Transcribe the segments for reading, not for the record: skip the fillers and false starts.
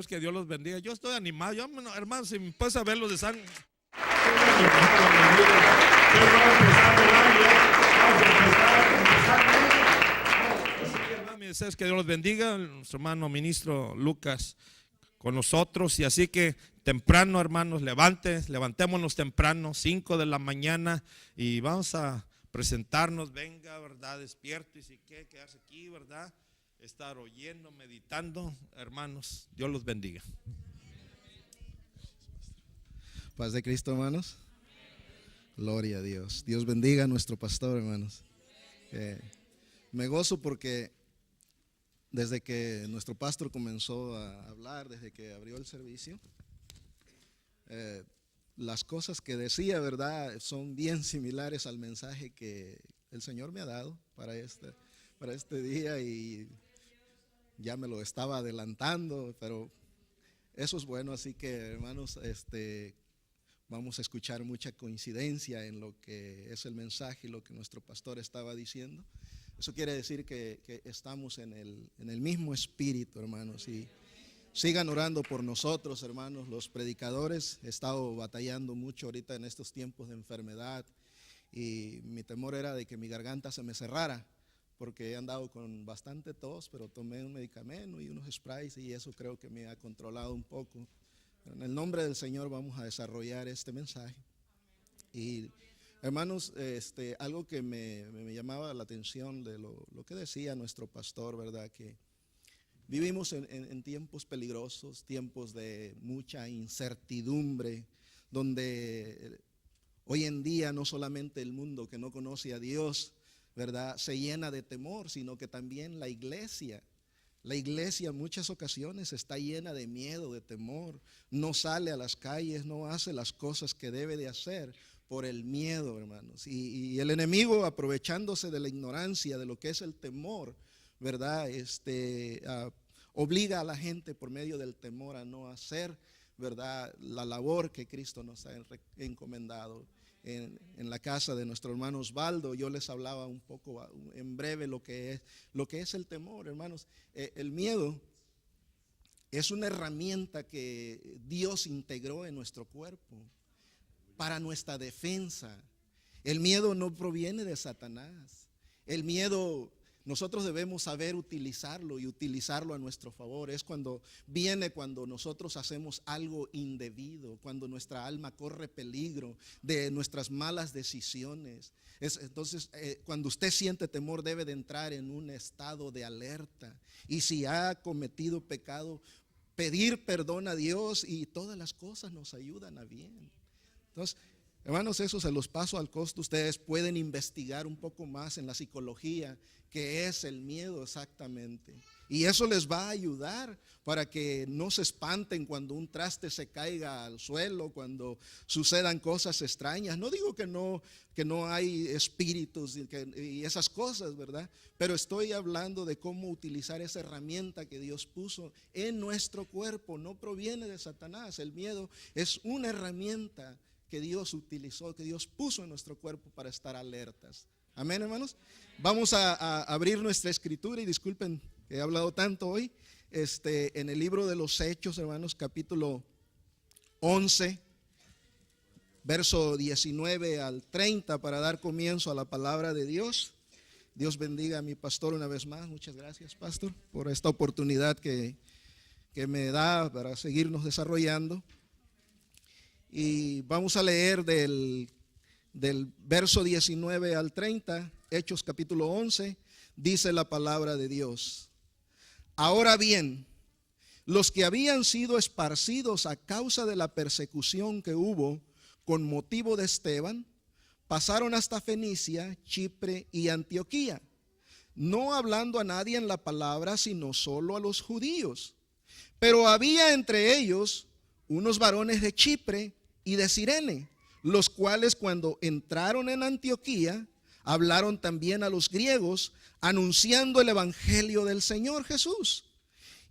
pues que Dios los bendiga. Yo estoy animado. Yo, hermanos, si me puedes saber los de San. Mi deseo es que Dios los bendiga. Nuestro hermano ministro Lucas con nosotros. Y así que temprano, hermanos, levantémonos temprano, 5 de la mañana, y vamos a presentarnos. Venga, ¿verdad? Despierto, y si quiere quedarse aquí, ¿verdad? Estar oyendo, meditando. Hermanos, Dios los bendiga. Paz de Cristo, hermanos. Gloria a Dios. Dios bendiga a nuestro pastor, hermanos. Me gozo porque desde que nuestro pastor comenzó a hablar, desde que abrió el servicio, las cosas que decía, ¿verdad?, son bien similares al mensaje que el Señor me ha dado para este día, y ya me lo estaba adelantando, pero eso es bueno. Así que, hermanos, vamos a escuchar mucha coincidencia en lo que es el mensaje y lo que nuestro pastor estaba diciendo. Eso quiere decir que estamos en el mismo espíritu, hermanos, y sigan orando por nosotros, hermanos, los predicadores. He estado batallando mucho ahorita en estos tiempos de enfermedad, y mi temor era de que mi garganta se me cerrara, porque he andado con bastante tos, pero tomé un medicamento y unos sprays, y eso creo que me ha controlado un poco. En el nombre del Señor vamos a desarrollar este mensaje. Y hermanos, algo que me llamaba la atención de lo que decía nuestro pastor, ¿verdad? Que vivimos en tiempos peligrosos, tiempos de mucha incertidumbre, donde hoy en día no solamente el mundo que no conoce a Dios, ¿verdad?, se llena de temor, sino que también la iglesia en muchas ocasiones está llena de miedo, de temor. No sale a las calles, no hace las cosas que debe de hacer por el miedo, hermanos. Y el enemigo, aprovechándose de la ignorancia de lo que es el temor, ¿verdad?, obliga a la gente por medio del temor a no hacer, ¿verdad?, la labor que Cristo nos ha encomendado. En la casa de nuestro hermano Osvaldo, yo les hablaba un poco en breve lo que es el temor, hermanos. El miedo es una herramienta que Dios integró en nuestro cuerpo para nuestra defensa. El miedo no proviene de Satanás. El miedo, nosotros debemos saber utilizarlo y utilizarlo a nuestro favor. Es cuando nosotros hacemos algo indebido, cuando nuestra alma corre peligro de nuestras malas decisiones. Entonces, cuando usted siente temor, debe de entrar en un estado de alerta. Y si ha cometido pecado, pedir perdón a Dios, y todas las cosas nos ayudan a bien. Entonces, hermanos, eso se los paso al costo. Ustedes pueden investigar un poco más en la psicología qué es el miedo exactamente, y eso les va a ayudar para que no se espanten cuando un traste se caiga al suelo, cuando sucedan cosas extrañas. No digo que no hay espíritus y esas cosas, ¿verdad? Pero estoy hablando de cómo utilizar esa herramienta que Dios puso en nuestro cuerpo. No proviene de Satanás. El miedo es una herramienta que Dios utilizó, que Dios puso en nuestro cuerpo para estar alertas. Amén, hermanos. Vamos a abrir nuestra escritura, y disculpen que he hablado tanto hoy, en el libro de los Hechos, hermanos, capítulo 11, verso 19 al 30, para dar comienzo a la palabra de Dios. Dios bendiga a mi pastor una vez más. Muchas gracias, pastor, por esta oportunidad que me da para seguirnos desarrollando. Y vamos a leer del verso 19 al 30, Hechos capítulo 11, dice la palabra de Dios. Ahora bien, los que habían sido esparcidos a causa de la persecución que hubo con motivo de Esteban, pasaron hasta Fenicia, Chipre y Antioquía, no hablando a nadie en la palabra, sino solo a los judíos. Pero había entre ellos unos varones de Chipre y de Cirene, los cuales, cuando entraron en Antioquía, hablaron también a los griegos, anunciando el evangelio del Señor Jesús.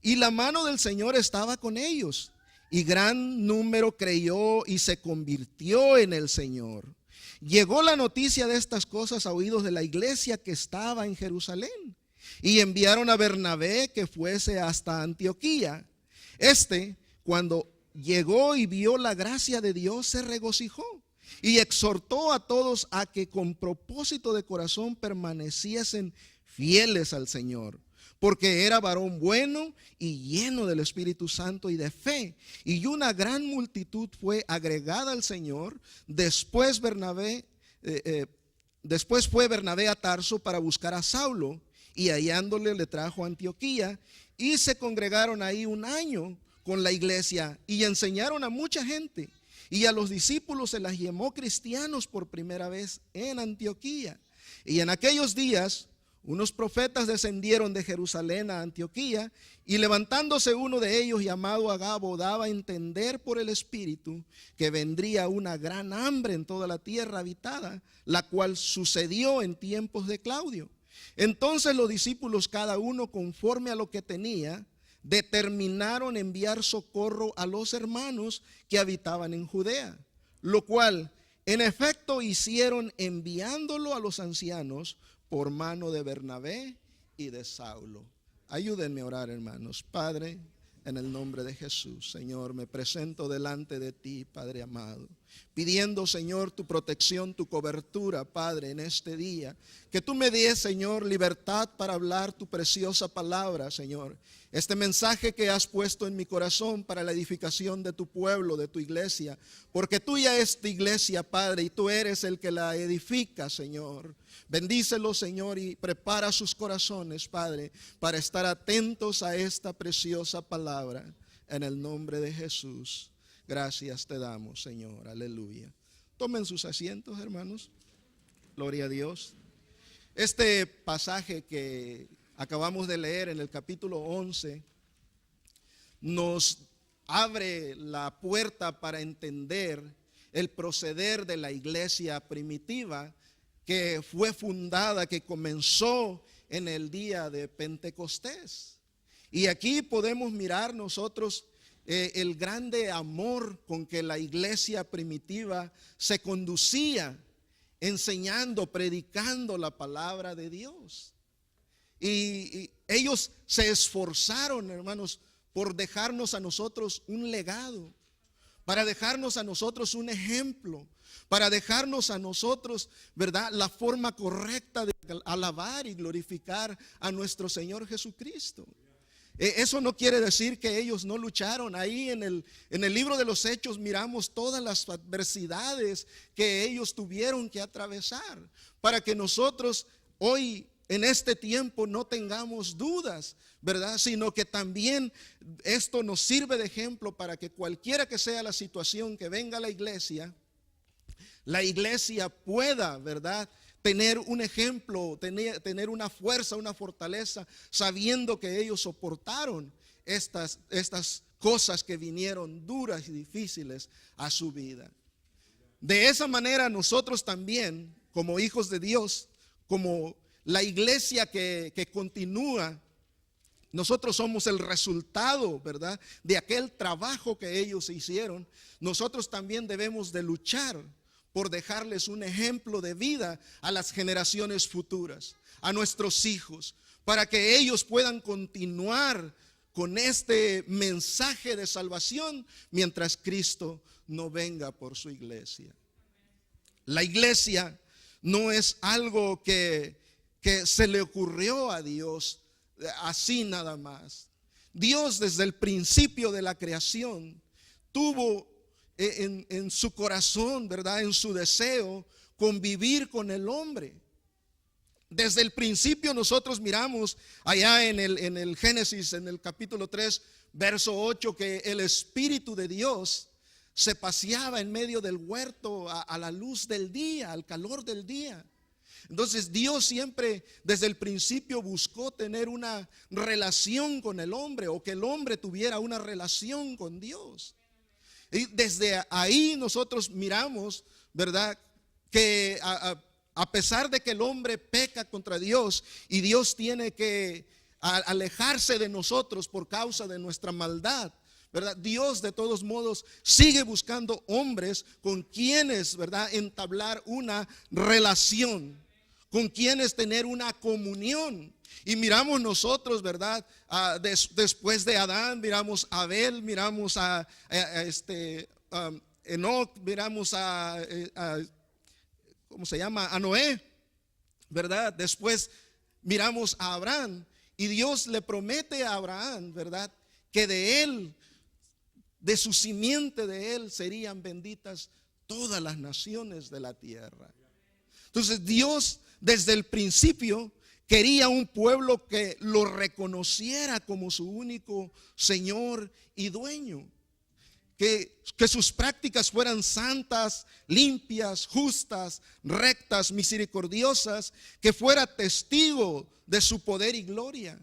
Y la mano del Señor estaba con ellos, y gran número creyó y se convirtió en el Señor. Llegó la noticia de estas cosas a oídos de la iglesia que estaba en Jerusalén, y enviaron a Bernabé que fuese hasta Antioquía. Cuando llegó y vio la gracia de Dios, se regocijó y exhortó a todos a que con propósito de corazón permaneciesen fieles al Señor, porque era varón bueno y lleno del Espíritu Santo y de fe. Y una gran multitud fue agregada al Señor. Después fue Bernabé a Tarso para buscar a Saulo, y hallándole le trajo a Antioquía, y se congregaron ahí un año con la iglesia y enseñaron a mucha gente. Y a los discípulos se las llamó cristianos por primera vez en Antioquía. Y en aquellos días unos profetas descendieron de Jerusalén a Antioquía, y levantándose uno de ellos llamado Agabo daba a entender por el Espíritu que vendría una gran hambre en toda la tierra habitada, la cual sucedió en tiempos de Claudio. Entonces los discípulos, cada uno conforme a lo que tenía, determinaron enviar socorro a los hermanos que habitaban en Judea, lo cual en efecto hicieron, enviándolo a los ancianos por mano de Bernabé y de Saulo. Ayúdenme a orar, hermanos. Padre, en el nombre de Jesús, Señor, me presento delante de ti, Padre amado, pidiendo, Señor, tu protección, tu cobertura, Padre, en este día. Que tú me des, Señor, libertad para hablar tu preciosa palabra, Señor. Este mensaje que has puesto en mi corazón para la edificación de tu pueblo, de tu iglesia. Porque tuya es tu iglesia, Padre, y tú eres el que la edifica, Señor. Bendícelo, Señor, y prepara sus corazones, Padre, para estar atentos a esta preciosa palabra. En el nombre de Jesús, gracias te damos, Señor. Aleluya. Tomen sus asientos, hermanos. Gloria a Dios. Este pasaje que acabamos de leer en el capítulo 11 nos abre la puerta para entender el proceder de la iglesia primitiva, que fue fundada, que comenzó en el día de Pentecostés. Y aquí podemos mirar nosotros el grande amor con que la iglesia primitiva se conducía, enseñando, predicando la palabra de Dios. Y ellos se esforzaron, hermanos, por dejarnos a nosotros un legado, para dejarnos a nosotros un ejemplo, para dejarnos a nosotros, ¿verdad?, la forma correcta de alabar y glorificar a nuestro Señor Jesucristo. Eso no quiere decir que ellos no lucharon. Ahí en el libro de los Hechos miramos todas las adversidades que ellos tuvieron que atravesar, para que nosotros hoy en este tiempo no tengamos dudas, ¿verdad? Sino que también esto nos sirve de ejemplo para que cualquiera que sea la situación que venga a la iglesia pueda, ¿verdad?, tener un ejemplo, tener una fuerza, una fortaleza, sabiendo que ellos soportaron estas cosas que vinieron duras y difíciles a su vida. De esa manera nosotros también, como hijos de Dios, como la iglesia que continúa, nosotros somos el resultado, ¿verdad?, de aquel trabajo que ellos hicieron. Nosotros también debemos de luchar por dejarles un ejemplo de vida a las generaciones futuras, a nuestros hijos, para que ellos puedan continuar con este mensaje de salvación mientras Cristo no venga por su iglesia. La iglesia no es algo que se le ocurrió a Dios así nada más. Dios, desde el principio de la creación, tuvo en su corazón, ¿verdad?, en su deseo, convivir con el hombre. Desde el principio nosotros miramos allá en el Génesis, en el capítulo 3, verso 8, que el Espíritu de Dios se paseaba en medio del huerto a la luz del día, al calor del día. Entonces Dios siempre desde el principio buscó tener una relación con el hombre, o que el hombre tuviera una relación con Dios. Y desde ahí nosotros miramos, ¿verdad?, que a pesar de que el hombre peca contra Dios y Dios tiene que alejarse de nosotros por causa de nuestra maldad, ¿verdad?, Dios de todos modos sigue buscando hombres con quienes, ¿verdad?, entablar una relación con quienes tener una comunión. Y miramos nosotros, ¿verdad? Después de Adán, miramos a Abel, miramos a Enoc, miramos ¿cómo se llama? A Noé, ¿verdad? Después miramos a Abraham, y Dios le promete a Abraham, ¿verdad? Que de él, de su simiente de él, serían benditas todas las naciones de la tierra. Entonces Dios desde el principio quería un pueblo que lo reconociera como su único Señor y dueño. Que sus prácticas fueran santas, limpias, justas, rectas, misericordiosas, que fuera testigo de su poder y gloria.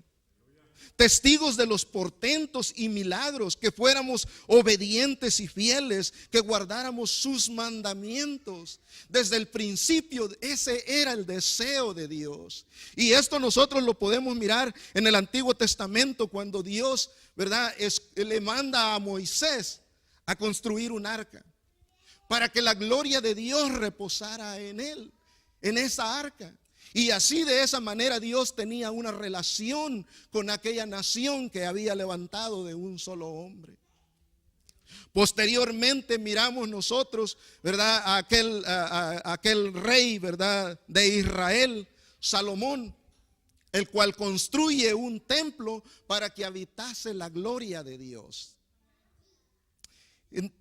Testigos de los portentos y milagros, que fuéramos obedientes y fieles, que guardáramos sus mandamientos. Desde el principio ese era el deseo de Dios. Y esto nosotros lo podemos mirar en el Antiguo Testamento, cuando Dios, ¿verdad?, le manda a Moisés a construir un arca, para que la gloria de Dios reposara en él, en esa arca. Y así, de esa manera, Dios tenía una relación con aquella nación que había levantado de un solo hombre. Posteriormente miramos nosotros, ¿verdad?, a aquel rey, ¿verdad?, de Israel, Salomón, el cual construye un templo para que habitase la gloria de Dios. El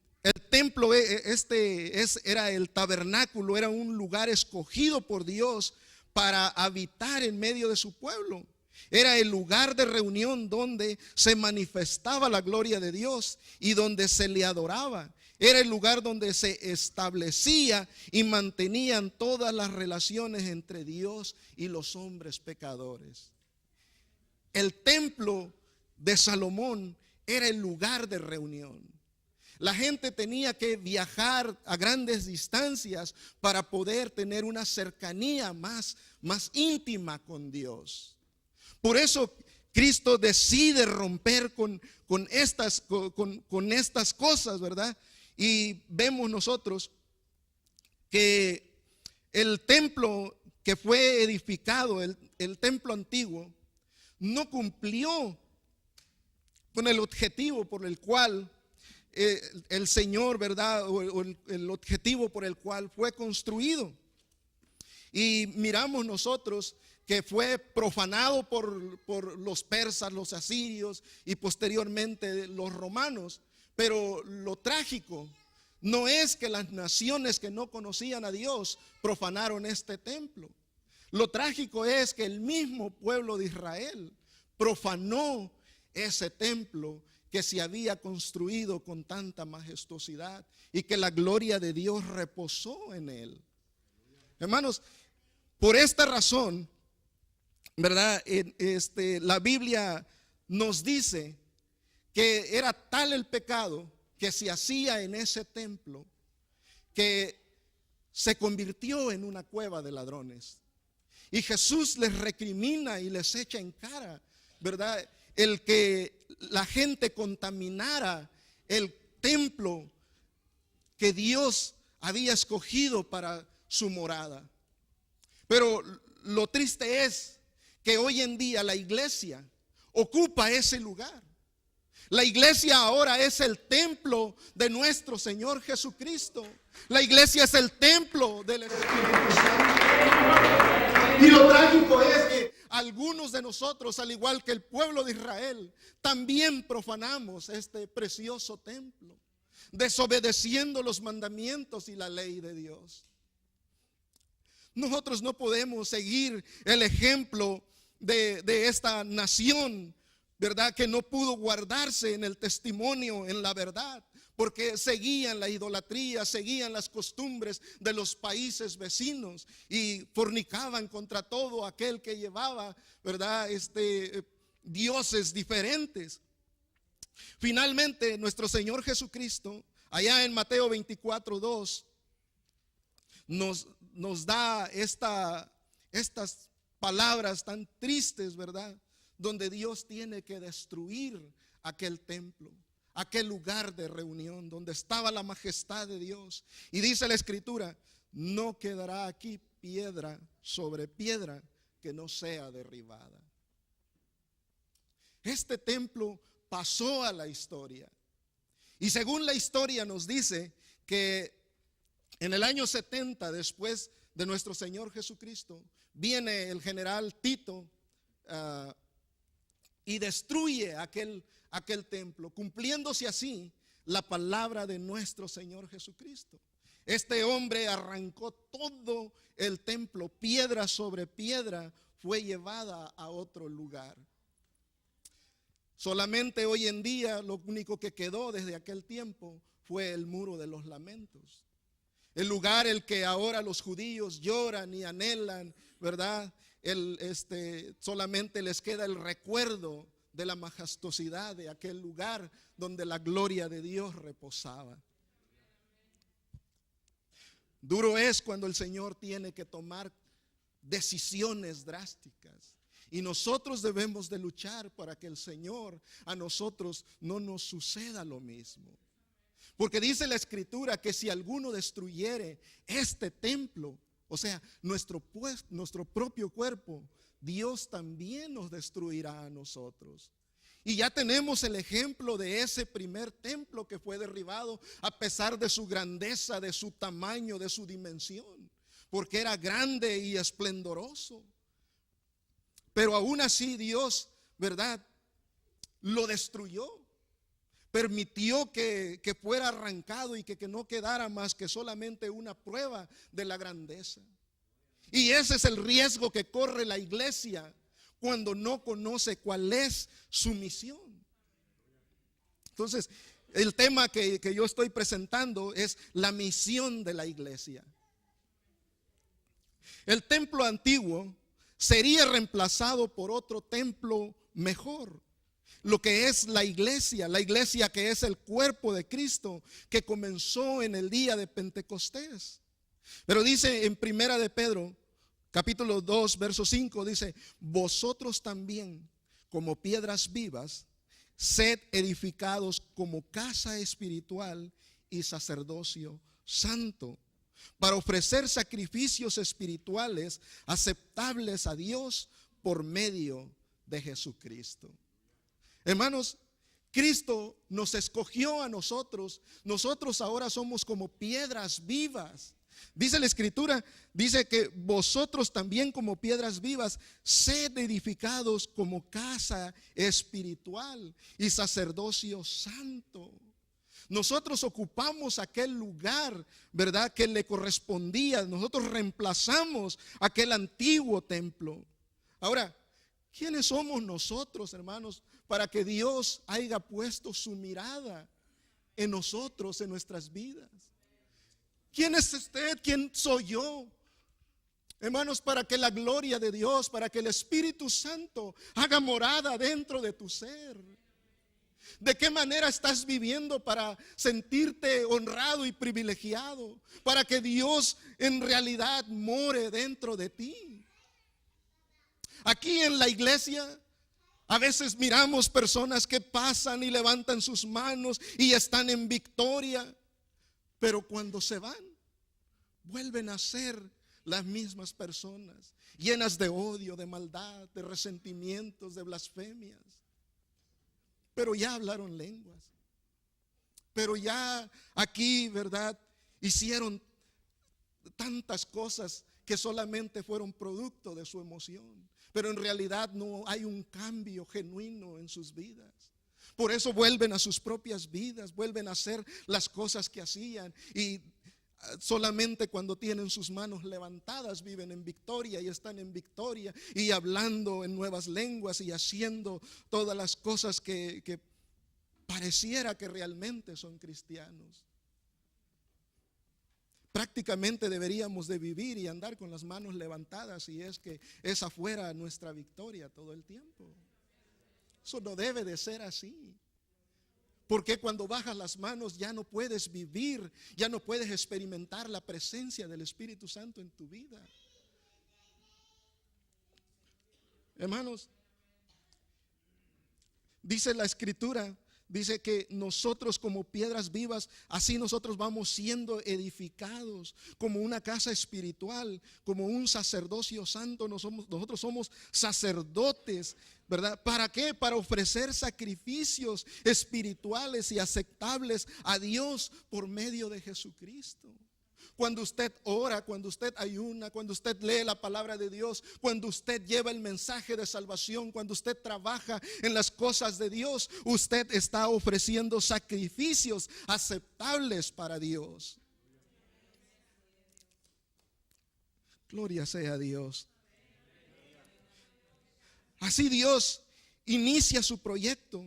templo era el tabernáculo, era un lugar escogido por Dios para habitar en medio de su pueblo. Era el lugar de reunión donde se manifestaba la gloria de Dios y donde se le adoraba. Era el lugar donde se establecía y mantenían todas las relaciones entre Dios y los hombres pecadores. El templo de Salomón era el lugar de reunión. La gente tenía que viajar a grandes distancias para poder tener una cercanía más íntima con Dios. Por eso Cristo decide romper con estas cosas, ¿verdad? Y vemos nosotros que el templo que fue edificado, el templo antiguo, no cumplió con el objetivo por el cual el Señor, ¿verdad?, o el objetivo por el cual fue construido. Y miramos nosotros que fue profanado por los persas, los asirios y posteriormente los romanos. Pero lo trágico no es que las naciones que no conocían a Dios profanaron este templo. Lo trágico es que el mismo pueblo de Israel profanó ese templo que se había construido con tanta majestuosidad y que la gloria de Dios reposó en él. Hermanos, por esta razón, ¿verdad?, la Biblia nos dice que era tal el pecado que se hacía en ese templo que se convirtió en una cueva de ladrones. Y Jesús les recrimina y les echa en cara, ¿verdad?, el que la gente contaminara el templo que Dios había escogido para su morada. Pero lo triste es que hoy en día la iglesia ocupa ese lugar. La iglesia ahora es el templo de nuestro Señor Jesucristo. La iglesia es el templo del Espíritu Santo. Y lo trágico es que algunos de nosotros, al igual que el pueblo de Israel, también profanamos este precioso templo, desobedeciendo los mandamientos y la ley de Dios. Nosotros no podemos seguir el ejemplo de esta nación, ¿verdad?, que no pudo guardarse en el testimonio, en la verdad, porque seguían la idolatría, seguían las costumbres de los países vecinos y fornicaban contra todo aquel que llevaba, ¿verdad?, dioses diferentes. Finalmente, nuestro Señor Jesucristo, allá en Mateo 24:2, nos da estas palabras tan tristes, ¿verdad?, donde Dios tiene que destruir aquel templo, aquel lugar de reunión donde estaba la majestad de Dios. Y dice la Escritura: no quedará aquí piedra sobre piedra que no sea derribada. Este templo pasó a la historia. Y según la historia nos dice que en el año 70 después de nuestro Señor Jesucristo, viene el general Tito y destruye aquel templo, cumpliéndose así la palabra de nuestro Señor Jesucristo. Este hombre arrancó todo el templo, piedra sobre piedra fue llevada a otro lugar. Solamente hoy en día lo único que quedó desde aquel tiempo fue el muro de los lamentos. El lugar el que ahora los judíos lloran y anhelan, ¿verdad? Solamente les queda el recuerdo de la majestuosidad de aquel lugar donde la gloria de Dios reposaba. Duro es cuando el Señor tiene que tomar decisiones drásticas. Y nosotros debemos de luchar para que el Señor a nosotros no nos suceda lo mismo. Porque dice la Escritura que si alguno destruyere este templo, o sea, nuestro propio cuerpo, Dios también nos destruirá a nosotros. Y ya tenemos el ejemplo de ese primer templo que fue derribado a pesar de su grandeza, de su tamaño, de su dimensión, porque era grande y esplendoroso. Pero aún así Dios, ¿verdad?, lo destruyó. Permitió que fuera arrancado y que no quedara más que solamente una prueba de la grandeza. Y ese es el riesgo que corre la iglesia cuando no conoce cuál es su misión. Entonces, el tema que yo estoy presentando es la misión de la iglesia. El templo antiguo sería reemplazado por otro templo mejor. Lo que es la iglesia que es el cuerpo de Cristo, que comenzó en el día de Pentecostés. Pero dice en Primera de Pedro, capítulo 2, verso 5, dice: vosotros también, como piedras vivas, sed edificados como casa espiritual y sacerdocio santo, para ofrecer sacrificios espirituales aceptables a Dios por medio de Jesucristo. Hermanos, Cristo nos escogió a nosotros. Nosotros ahora somos como piedras vivas. Dice la Escritura, dice que vosotros también como piedras vivas, sed edificados como casa espiritual y sacerdocio santo. Nosotros ocupamos aquel lugar, ¿verdad?, que le correspondía. Nosotros reemplazamos aquel antiguo templo. Ahora, ¿quiénes somos nosotros, hermanos, para que Dios haya puesto su mirada en nosotros, en nuestras vidas? ¿Quién es usted? ¿Quién soy yo? Hermanos, para que la gloria de Dios, para que el Espíritu Santo haga morada dentro de tu ser. ¿De qué manera estás viviendo para sentirte honrado y privilegiado? Para que Dios en realidad more dentro de ti. Aquí en la iglesia a veces miramos personas que pasan y levantan sus manos y están en victoria, pero cuando se van, vuelven a ser las mismas personas, llenas de odio, de maldad, de resentimientos, de blasfemias. Pero ya hablaron lenguas, pero ya aquí, ¿verdad?, hicieron tantas cosas que solamente fueron producto de su emoción. Pero en realidad no hay un cambio genuino en sus vidas. Por eso vuelven a sus propias vidas, vuelven a hacer las cosas que hacían. Y solamente cuando tienen sus manos levantadas viven en victoria y están en victoria y hablando en nuevas lenguas y haciendo todas las cosas que pareciera que realmente son cristianos. Prácticamente deberíamos de vivir y andar con las manos levantadas, y es que esa fuera nuestra victoria todo el tiempo. Eso no debe de ser así. Porque cuando bajas las manos ya no puedes vivir, ya no puedes experimentar la presencia del Espíritu Santo en tu vida. Hermanos, dice la Escritura dice que nosotros como piedras vivas, así nosotros vamos siendo edificados como una casa espiritual, como un sacerdocio santo. Nosotros somos sacerdotes, ¿verdad? ¿Para qué? Para ofrecer sacrificios espirituales y aceptables a Dios por medio de Jesucristo. Cuando usted ora, cuando usted ayuna, cuando usted lee la palabra de Dios, cuando usted lleva el mensaje de salvación, cuando usted trabaja en las cosas de Dios, usted está ofreciendo sacrificios aceptables para Dios. Gloria sea a Dios. Así Dios inicia su proyecto.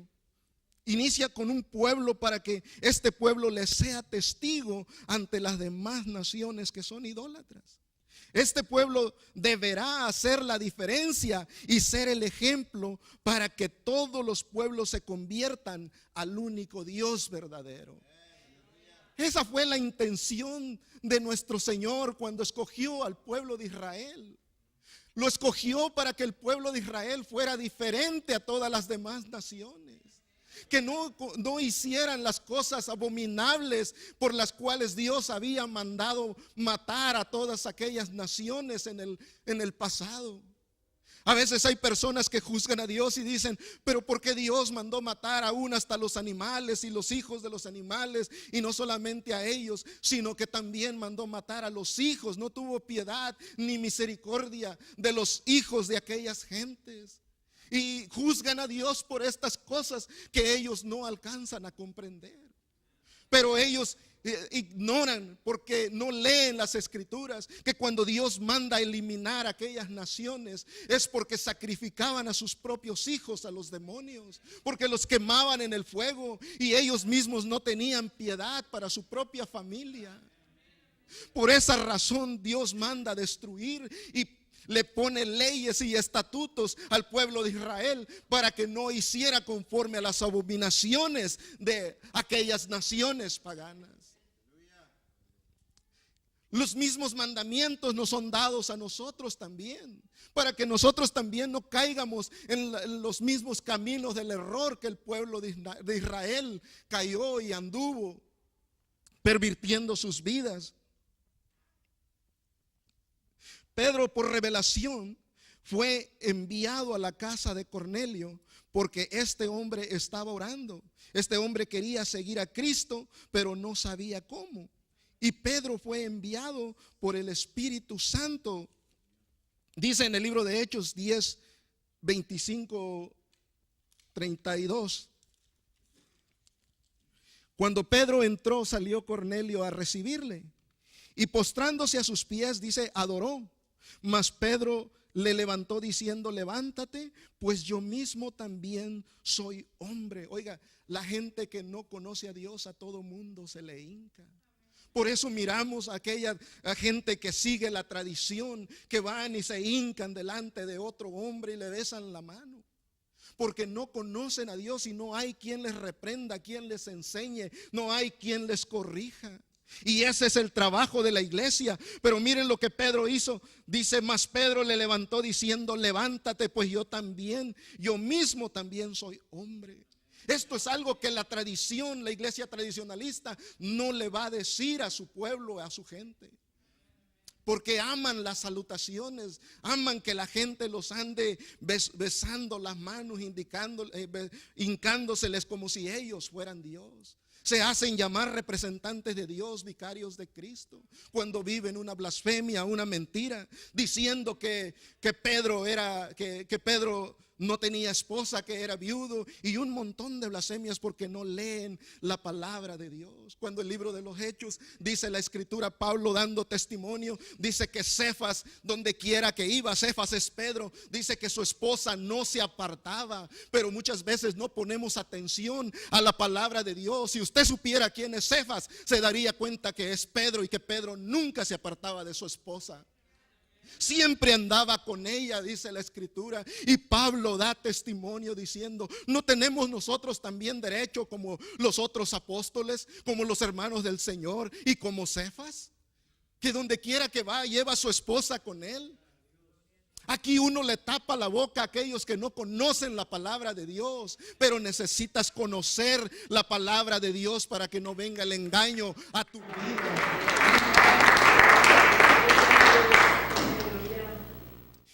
Inicia con un pueblo para que este pueblo le sea testigo ante las demás naciones que son idólatras. Este pueblo deberá hacer la diferencia y ser el ejemplo para que todos los pueblos se conviertan al único Dios verdadero. Esa fue la intención de nuestro Señor cuando escogió al pueblo de Israel. Lo escogió para que el pueblo de Israel fuera diferente a todas las demás naciones. Que no hicieran las cosas abominables por las cuales Dios había mandado matar a todas aquellas naciones en el pasado. A veces hay personas que juzgan a Dios y dicen, pero ¿por qué Dios mandó matar aún hasta los animales y los hijos de los animales? Y no solamente a ellos, sino que también mandó matar a los hijos. No tuvo piedad ni misericordia de los hijos de aquellas gentes. Y juzgan a Dios por estas cosas que ellos no alcanzan a comprender. Pero ellos ignoran, porque no leen las escrituras, que cuando Dios manda eliminar aquellas naciones es porque sacrificaban a sus propios hijos a los demonios, porque los quemaban en el fuego y ellos mismos no tenían piedad para su propia familia. Por esa razón Dios manda destruir y le pone leyes y estatutos al pueblo de Israel para que no hiciera conforme a las abominaciones de aquellas naciones paganas. Los mismos mandamientos nos son dados a nosotros también, para que nosotros también no caigamos en los mismos caminos del error que el pueblo de Israel cayó y anduvo, pervirtiendo sus vidas. Pedro, por revelación, fue enviado a la casa de Cornelio porque este hombre estaba orando. Este hombre quería seguir a Cristo, pero no sabía cómo. Y Pedro fue enviado por el Espíritu Santo. Dice en el libro de Hechos 10, 25, 32. Cuando Pedro entró, salió Cornelio a recibirle. Y postrándose a sus pies, dice, adoró. Mas Pedro le levantó diciendo, levántate, pues yo mismo también soy hombre. Oiga, la gente que no conoce a Dios, a todo mundo se le hinca. Por eso miramos a aquella gente que sigue la tradición, que van y se hincan delante de otro hombre y le besan la mano. Porque no conocen a Dios y no hay quien les reprenda, quien les enseñe, no hay quien les corrija. Y ese es el trabajo de la iglesia. Pero miren lo que Pedro hizo. Dice, mas Pedro le levantó diciendo, levántate, pues yo mismo también soy hombre. Esto es algo que la tradición, la iglesia tradicionalista no le va a decir a su pueblo, a su gente. Porque aman las salutaciones, aman que la gente los ande besando las manos, hincándoseles como si ellos fueran Dios. Se hacen llamar representantes de Dios, vicarios de Cristo, cuando viven una blasfemia, una mentira, diciendo que Pedro no tenía esposa, que era viudo, y un montón de blasfemias porque no leen la palabra de Dios. Cuando el libro de los Hechos dice la escritura, Pablo dando testimonio, dice que Cefas, donde quiera que iba, Cefas es Pedro, dice que su esposa no se apartaba. Pero muchas veces no ponemos atención a la palabra de Dios. Si usted supiera quién es Cefas, se daría cuenta que es Pedro y que Pedro nunca se apartaba de su esposa. Siempre andaba con ella, dice la escritura. Y Pablo da testimonio diciendo, ¿no tenemos nosotros también derecho como los otros apóstoles, como los hermanos del Señor y como Cefas? Que donde quiera que va lleva a su esposa con él. Aquí uno le tapa la boca a aquellos que no conocen la palabra de Dios, pero necesitas conocer la palabra de Dios para que no venga el engaño a tu vida.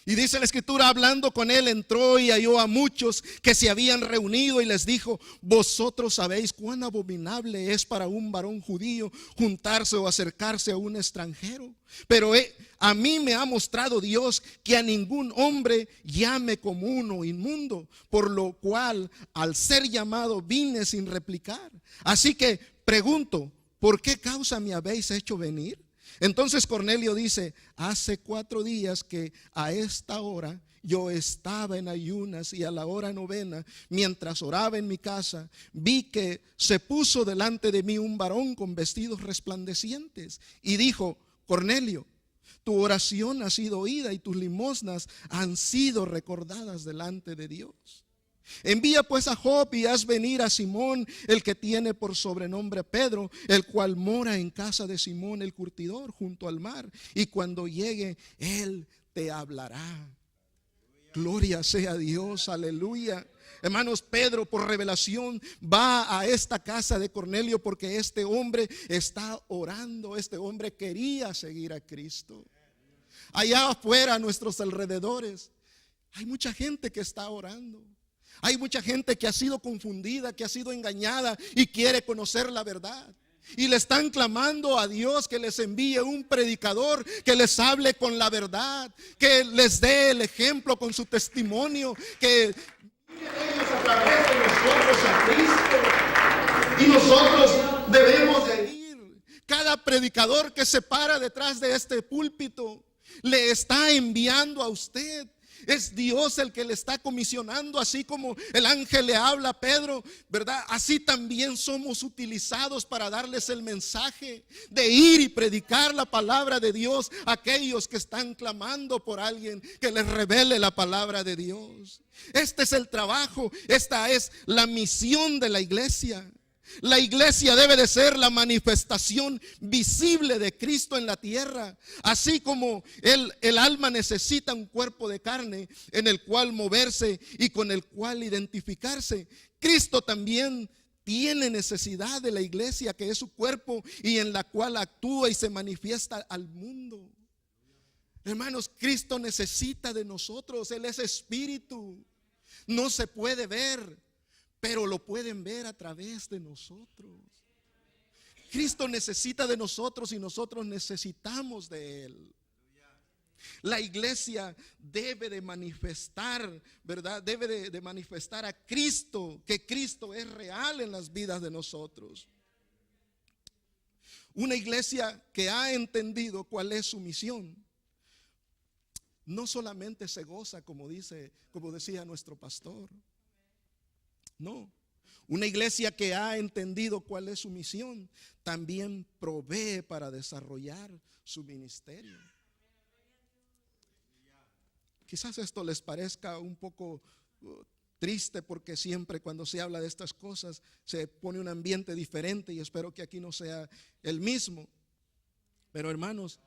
Y dice la escritura, hablando con él, entró y halló a muchos que se habían reunido y les dijo: vosotros sabéis cuán abominable es para un varón judío juntarse o acercarse a un extranjero. Pero a mí me ha mostrado Dios que a ningún hombre llame como uno inmundo, por lo cual al ser llamado vine sin replicar. Así que pregunto, ¿por qué causa me habéis hecho venir? Entonces Cornelio dice: hace 4 días que a esta hora yo estaba en ayunas, y a la hora novena, mientras oraba en mi casa, vi que se puso delante de mí un varón con vestidos resplandecientes y dijo: Cornelio, tu oración ha sido oída y tus limosnas han sido recordadas delante de Dios. Envía pues a Jope y haz venir a Simón, el que tiene por sobrenombre Pedro, el cual mora en casa de Simón el curtidor junto al mar, y cuando llegue él te hablará. Gloria sea a Dios, aleluya. Hermanos, Pedro por revelación va a esta casa de Cornelio porque este hombre está orando. Este hombre quería seguir a Cristo. Allá afuera, a nuestros alrededores, hay mucha gente que está orando. Hay mucha gente que ha sido confundida, que ha sido engañada y quiere conocer la verdad. Y le están clamando a Dios que les envíe un predicador que les hable con la verdad, que les dé el ejemplo con su testimonio, que ellos a través de nosotros a Cristo. Y nosotros debemos de ir. Cada predicador que se para detrás de este púlpito le está enviando a usted. Es Dios el que le está comisionando, así como el ángel le habla a Pedro, ¿verdad? Así también somos utilizados para darles el mensaje de ir y predicar la palabra de Dios a aquellos que están clamando por alguien que les revele la palabra de Dios. Este es el trabajo, esta es la misión de la iglesia. La iglesia debe de ser la manifestación visible de Cristo en la tierra. Así como el alma necesita un cuerpo de carne en el cual moverse y con el cual identificarse, Cristo también tiene necesidad de la iglesia, que es su cuerpo y en la cual actúa y se manifiesta al mundo. Hermanos, Cristo necesita de nosotros. Él es espíritu. No se puede ver, pero lo pueden ver a través de nosotros. Cristo necesita de nosotros y nosotros necesitamos de Él. La iglesia debe de manifestar, ¿verdad? Debe de manifestar a Cristo, que Cristo es real en las vidas de nosotros. Una iglesia que ha entendido cuál es su misión, no solamente se goza, como decía nuestro pastor. No, una iglesia que ha entendido cuál es su misión, también provee para desarrollar su ministerio. Quizás esto les parezca un poco triste, porque siempre cuando se habla de estas cosas se pone un ambiente diferente, y espero que aquí no sea el mismo. Pero hermanos,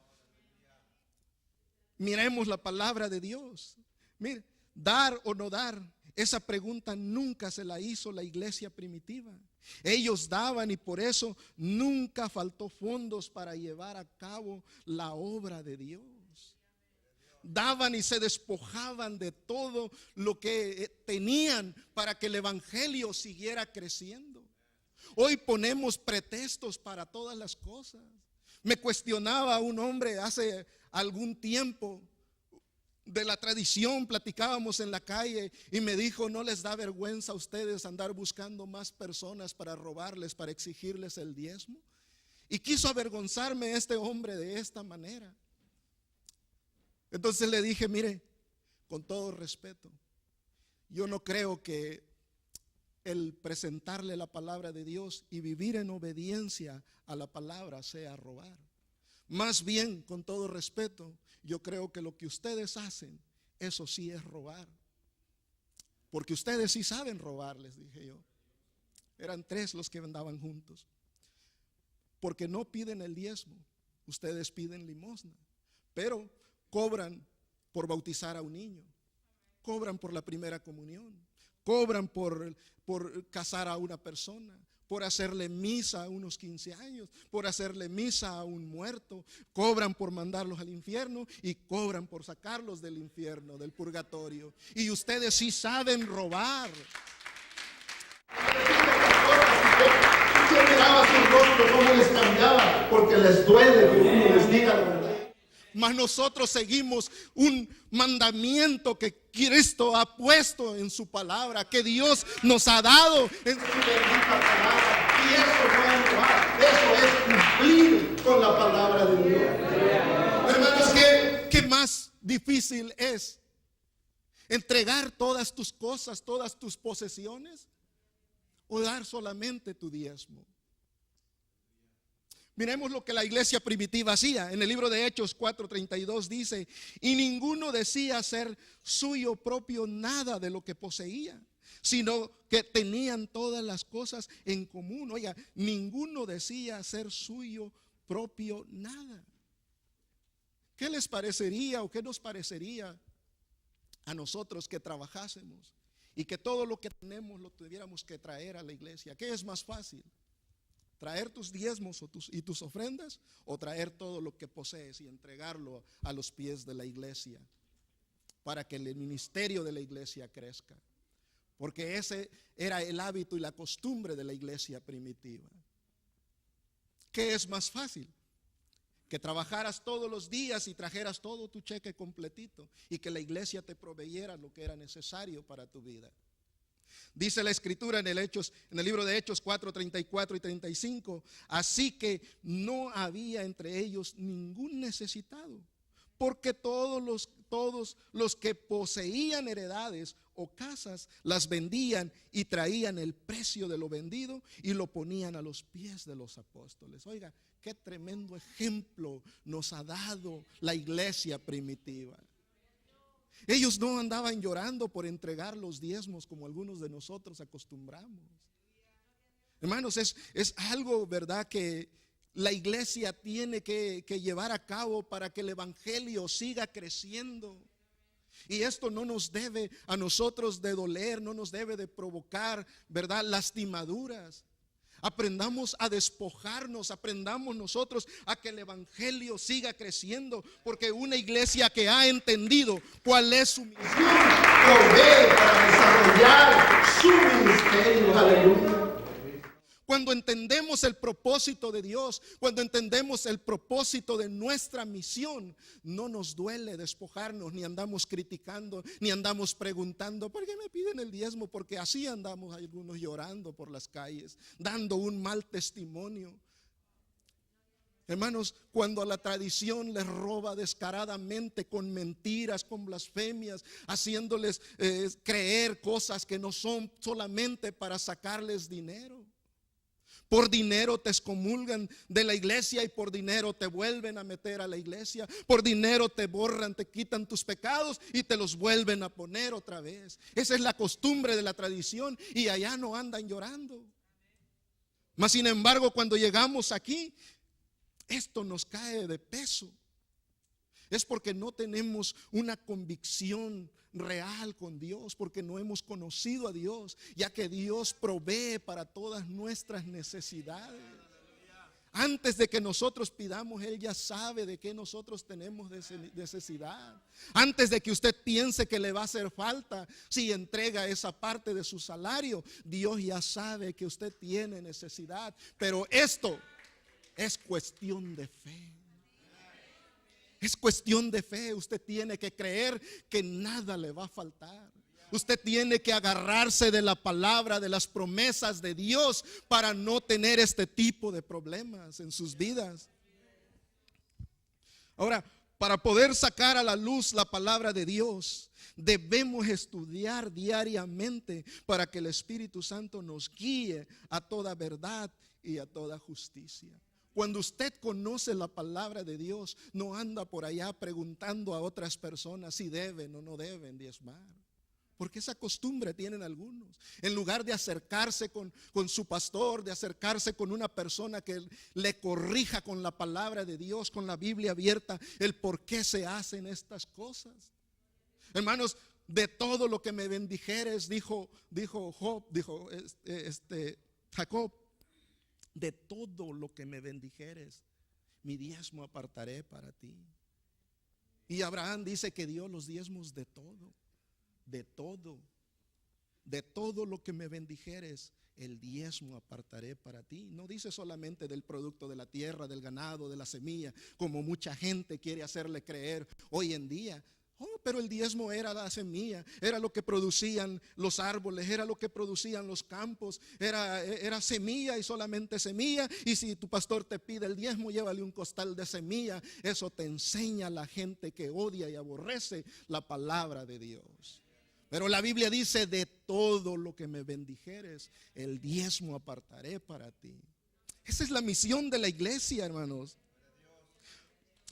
miremos la palabra de Dios. Mire, dar o no dar, esa pregunta nunca se la hizo la iglesia primitiva. Ellos daban y por eso nunca faltó fondos para llevar a cabo la obra de Dios. Daban y se despojaban de todo lo que tenían para que el evangelio siguiera creciendo. Hoy ponemos pretextos para todas las cosas. Me cuestionaba un hombre hace algún tiempo de la tradición, platicábamos en la calle y me dijo: ¿no les da vergüenza a ustedes andar buscando más personas para robarles, para exigirles el diezmo? Y quiso avergonzarme este hombre de esta manera. Entonces le dije: mire, con todo respeto, yo no creo que el presentarle la palabra de Dios y vivir en obediencia a la palabra sea robar. Más bien, con todo respeto, yo creo que lo que ustedes hacen, eso sí es robar. Porque ustedes sí saben robar, les dije yo. Eran 3 los que andaban juntos. Porque no piden el diezmo, ustedes piden limosna, pero cobran por bautizar a un niño, cobran por la primera comunión, cobran por casar a una persona, por hacerle misa a unos 15 años, por hacerle misa a un muerto, cobran por mandarlos al infierno y cobran por sacarlos del infierno, del purgatorio. Y ustedes sí saben robar. Usted miraba su rostro, cómo les cambiaba, porque les duele que uno les diga la verdad. Mas nosotros seguimos un mandamiento que Cristo ha puesto en su palabra, que Dios nos ha dado en su bendita palabra. Y eso no es robar, eso es cumplir con la palabra de Dios. Hermanos, ¿qué más difícil es? ¿Entregar todas tus cosas, todas tus posesiones? ¿O dar solamente tu diezmo? Miremos lo que la iglesia primitiva hacía. En el libro de Hechos 4:32 dice: y ninguno decía ser suyo propio nada de lo que poseía, sino que tenían todas las cosas en común. Oiga, ninguno decía ser suyo propio nada. ¿Qué les parecería o qué nos parecería a nosotros que trabajásemos y que todo lo que tenemos lo tuviéramos que traer a la iglesia? ¿Qué es más fácil? ¿Traer tus diezmos y tus ofrendas, o traer todo lo que posees y entregarlo a los pies de la iglesia para que el ministerio de la iglesia crezca? Porque ese era el hábito y la costumbre de la iglesia primitiva. ¿Qué es más fácil? Que trabajaras todos los días y trajeras todo tu cheque completito y que la iglesia te proveyera lo que era necesario para tu vida. Dice la escritura en el libro de Hechos 4:34 y 35: así que no había entre ellos ningún necesitado, porque todos los que poseían heredades o casas las vendían y traían el precio de lo vendido y lo ponían a los pies de los apóstoles. Oiga, qué tremendo ejemplo nos ha dado la iglesia primitiva. Ellos no andaban llorando por entregar los diezmos como algunos de nosotros acostumbramos. Hermanos, es algo, ¿verdad?, que la iglesia tiene que llevar a cabo para que el evangelio siga creciendo. Y esto no nos debe a nosotros de doler, no nos debe de provocar, ¿verdad?, lastimaduras. Aprendamos a despojarnos, aprendamos nosotros a que el evangelio siga creciendo, porque una iglesia que ha entendido cuál es su misión provee para desarrollar su ministerio. Aleluya. Cuando entendemos el propósito de Dios, cuando entendemos el propósito de nuestra misión, no nos duele despojarnos, ni andamos criticando, ni andamos preguntando ¿por qué me piden el diezmo? Porque así andamos algunos llorando por las calles, dando un mal testimonio. Hermanos, cuando a la tradición les roba descaradamente con mentiras, con blasfemias, haciéndoles creer cosas que no son, solamente para sacarles dinero. Por dinero te excomulgan de la iglesia y por dinero te vuelven a meter a la iglesia. Por dinero te borran, te quitan tus pecados y te los vuelven a poner otra vez. Esa es la costumbre de la tradición y allá no andan llorando. Mas sin embargo, cuando llegamos aquí, esto nos cae de peso. Es porque no tenemos una convicción real con Dios, porque no hemos conocido a Dios, ya que Dios provee para todas nuestras necesidades. Antes de que nosotros pidamos, Él ya sabe de qué nosotros tenemos necesidad. Antes de que usted piense que le va a hacer falta, si entrega esa parte de su salario, Dios ya sabe que usted tiene necesidad. Pero esto es cuestión de fe. Es cuestión de fe. Usted tiene que creer que nada le va a faltar. Usted tiene que agarrarse de la palabra, de las promesas de Dios para no tener este tipo de problemas en sus vidas. Ahora, para poder sacar a la luz la palabra de Dios, debemos estudiar diariamente para que el Espíritu Santo nos guíe a toda verdad y a toda justicia. Cuando usted conoce la palabra de Dios, no anda por allá preguntando a otras personas si deben o no deben diezmar. Porque esa costumbre tienen algunos. En lugar de acercarse con su pastor, de acercarse con una persona que le corrija con la palabra de Dios, con la Biblia abierta, el por qué se hacen estas cosas. Hermanos, de todo lo que me bendijeres, dijo Jacob, de todo lo que me bendijeres, mi diezmo apartaré para ti. Y Abraham dice que dio los diezmos de todo, de todo. De todo lo que me bendijeres, el diezmo apartaré para ti. No dice solamente del producto de la tierra, del ganado, de la semilla, como mucha gente quiere hacerle creer hoy en día. Pero el diezmo era la semilla, era lo que producían los árboles, era lo que producían los campos, era semilla y solamente semilla. Y si tu pastor te pide el diezmo, llévale un costal de semilla. Eso te enseña a la gente que odia y aborrece la palabra de Dios. Pero la Biblia dice, de todo lo que me bendijeres, el diezmo apartaré para ti. Esa es la misión de la iglesia, hermanos.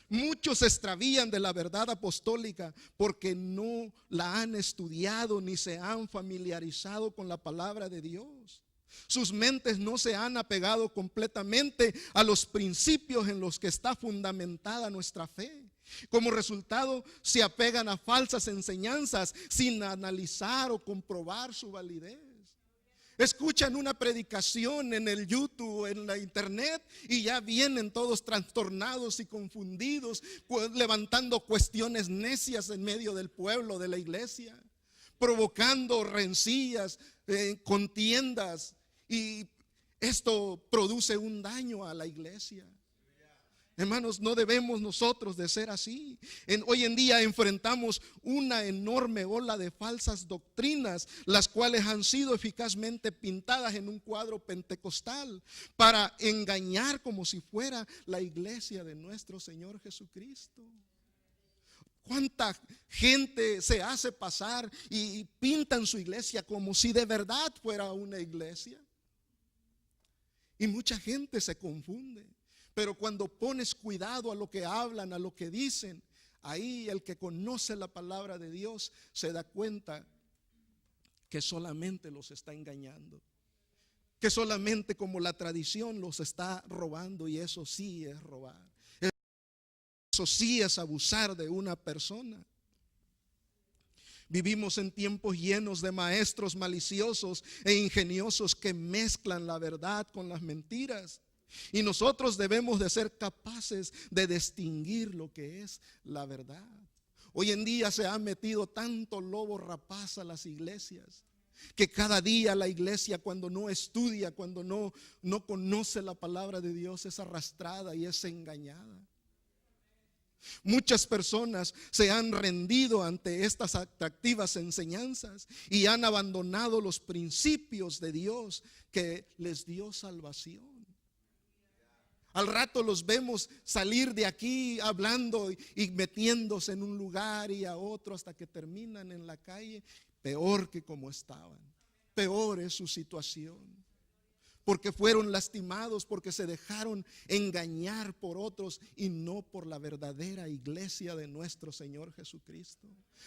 Muchos se extravían de la verdad apostólica porque no la han estudiado ni se han familiarizado con la palabra de Dios. Sus mentes no se han apegado completamente a los principios en los que está fundamentada nuestra fe. Como resultado, se apegan a falsas enseñanzas sin analizar o comprobar su validez. Escuchan una predicación en el YouTube, en la internet, y ya vienen todos trastornados y confundidos, levantando cuestiones necias en medio del pueblo, de la iglesia, provocando rencillas, contiendas, y esto produce un daño a la iglesia. Hermanos, no debemos nosotros de ser así. Hoy en día enfrentamos una enorme ola de falsas doctrinas, las cuales han sido eficazmente pintadas en un cuadro pentecostal para engañar como si fuera la iglesia de nuestro Señor Jesucristo. ¿Cuánta gente se hace pasar y pintan su iglesia como si de verdad fuera una iglesia? Y mucha gente se confunde. Pero cuando pones cuidado a lo que hablan, a lo que dicen, ahí el que conoce la palabra de Dios se da cuenta que solamente los está engañando, que solamente como la tradición los está robando, y eso sí es robar. Eso sí es abusar de una persona. Vivimos en tiempos llenos de maestros maliciosos e ingeniosos que mezclan la verdad con las mentiras. Y nosotros debemos de ser capaces de distinguir lo que es la verdad. Hoy en día se ha metido tanto lobo rapaz a las iglesias, que cada día la iglesia, cuando no estudia, cuando no conoce la palabra de Dios, es arrastrada y es engañada. Muchas personas se han rendido ante estas atractivas enseñanzas y han abandonado los principios de Dios que les dio salvación. Al rato los vemos salir de aquí hablando y metiéndose en un lugar y a otro hasta que terminan en la calle peor que como estaban. Peor es su situación, porque fueron lastimados, porque se dejaron engañar por otros y no por la verdadera iglesia de nuestro Señor Jesucristo.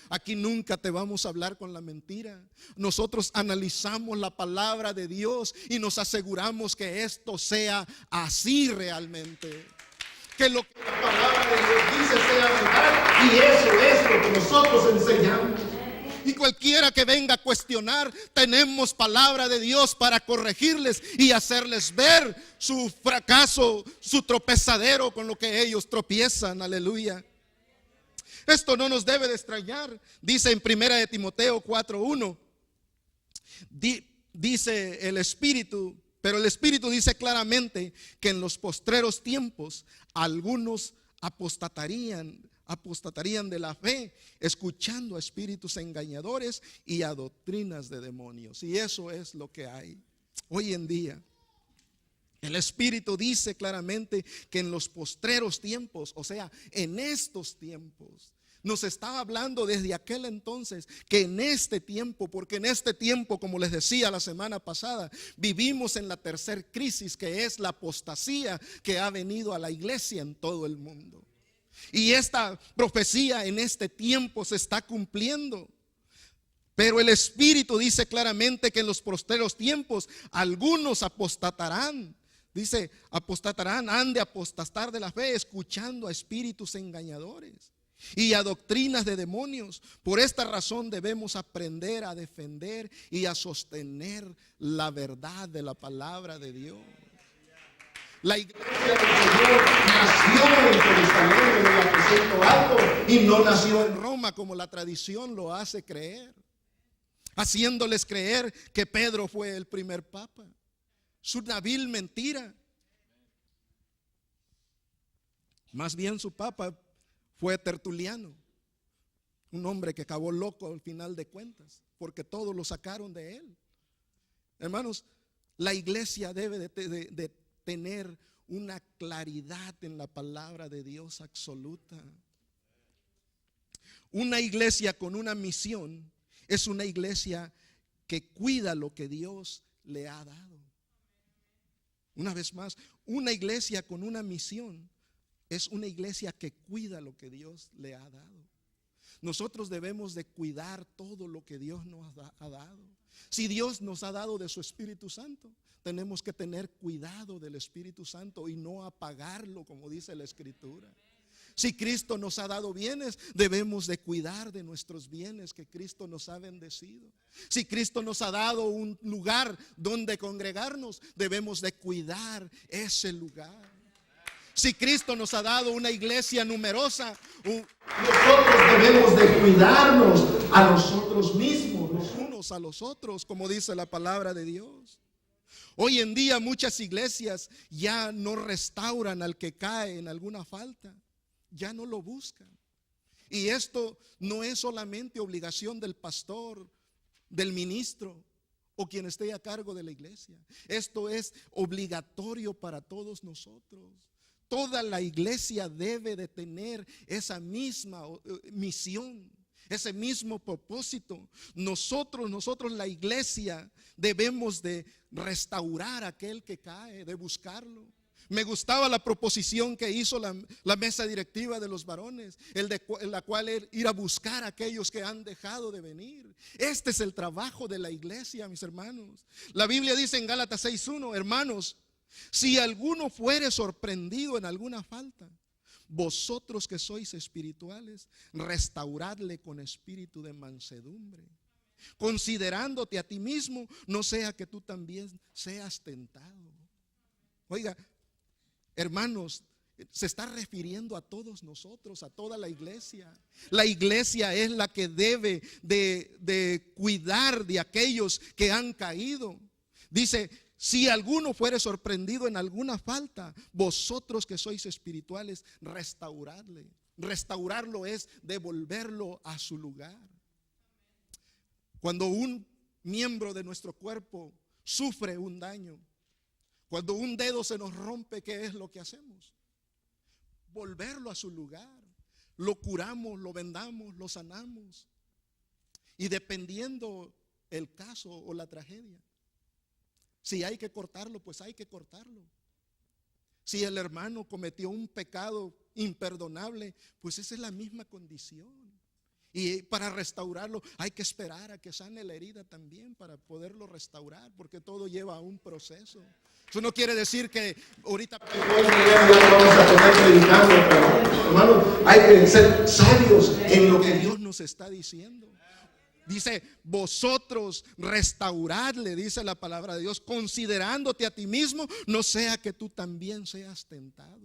Aquí nunca te vamos a hablar con la mentira. Nosotros analizamos la palabra de Dios y nos aseguramos que esto sea así realmente, que lo que la palabra de Dios dice sea verdad, y eso es lo que nosotros enseñamos. Y cualquiera que venga a cuestionar, tenemos palabra de Dios para corregirles y hacerles ver su fracaso, su tropezadero con lo que ellos tropiezan. Aleluya. Esto no nos debe de extrañar. Dice en 1 de Timoteo 4:1, dice el Espíritu, pero el Espíritu dice claramente que en los postreros tiempos algunos apostatarían de la fe, escuchando a espíritus engañadores y a doctrinas de demonios. Y eso es lo que hay hoy en día. El Espíritu dice claramente que en los postreros tiempos, o sea, en estos tiempos, nos estaba hablando desde aquel entonces que en este tiempo, porque en este tiempo, como les decía la semana pasada, vivimos en la tercera crisis, que es la apostasía que ha venido a la iglesia en todo el mundo. Y esta profecía en este tiempo se está cumpliendo. Pero el Espíritu dice claramente que en los postreros tiempos algunos apostatarán. Dice, apostatarán, han de apostatar de la fe, escuchando a espíritus engañadores. y a doctrinas de demonios. Por esta razón debemos aprender a defender y a sostener la verdad de la palabra de Dios. La iglesia del Señor nació en Jerusalén, en el aposento alto, y no nació en Roma como la tradición lo hace creer, haciéndoles creer que Pedro fue el primer papa. Es una vil mentira. Más bien su papa fue Tertuliano, un hombre que acabó loco al final de cuentas, porque todos lo sacaron de él. Hermanos, la iglesia debe de tener una claridad en la palabra de Dios absoluta. Una iglesia con una misión es una iglesia que cuida lo que Dios le ha dado. Una vez más, una iglesia con una misión es una iglesia que cuida lo que Dios le ha dado. Nosotros debemos de cuidar todo lo que Dios nos ha dado. Si Dios nos ha dado de su Espíritu Santo, tenemos que tener cuidado del Espíritu Santo y no apagarlo, como dice la Escritura. Si Cristo nos ha dado bienes, debemos de cuidar de nuestros bienes que Cristo nos ha bendecido. Si Cristo nos ha dado un lugar donde congregarnos, debemos de cuidar ese lugar. Si Cristo nos ha dado una iglesia numerosa, nosotros debemos de cuidarnos a nosotros mismos, los unos a los otros, como dice la palabra de Dios. Hoy en día muchas iglesias ya no restauran al que cae en alguna falta, ya no lo buscan. Y esto no es solamente obligación del pastor, del ministro o quien esté a cargo de la iglesia. Esto es obligatorio para todos nosotros. Toda la iglesia debe de tener esa misma misión, ese mismo propósito. Nosotros la iglesia debemos de restaurar a aquel que cae, de buscarlo. Me gustaba la proposición que hizo la mesa directiva de los varones, en la cual ir a buscar a aquellos que han dejado de venir. Este es el trabajo de la iglesia, mis hermanos. La Biblia dice en Gálatas 6:1, hermanos, si alguno fuere sorprendido en alguna falta, vosotros que sois espirituales, restauradle con espíritu de mansedumbre, considerándote a ti mismo, no sea que tú también seas tentado. Oiga, hermanos, se está refiriendo a todos nosotros, a toda la iglesia. La iglesia es la que debe de cuidar de aquellos que han caído. Dice, si alguno fuere sorprendido en alguna falta, vosotros que sois espirituales, restauradle. Restaurarlo es devolverlo a su lugar. Cuando un miembro de nuestro cuerpo sufre un daño, cuando un dedo se nos rompe, ¿qué es lo que hacemos? Volverlo a su lugar. Lo curamos, lo vendamos, lo sanamos. Y dependiendo el caso o la tragedia, si hay que cortarlo, pues hay que cortarlo. Si el hermano cometió un pecado imperdonable, pues esa es la misma condición. Y para restaurarlo hay que esperar a que sane la herida también para poderlo restaurar, porque todo lleva a un proceso. Eso no quiere decir que ahorita vamos a poner predicando, pero hermano, hay que ser sabios en lo que Dios nos está diciendo. Dice, vosotros restauradle, dice la palabra de Dios, considerándote a ti mismo, no sea que tú también seas tentado.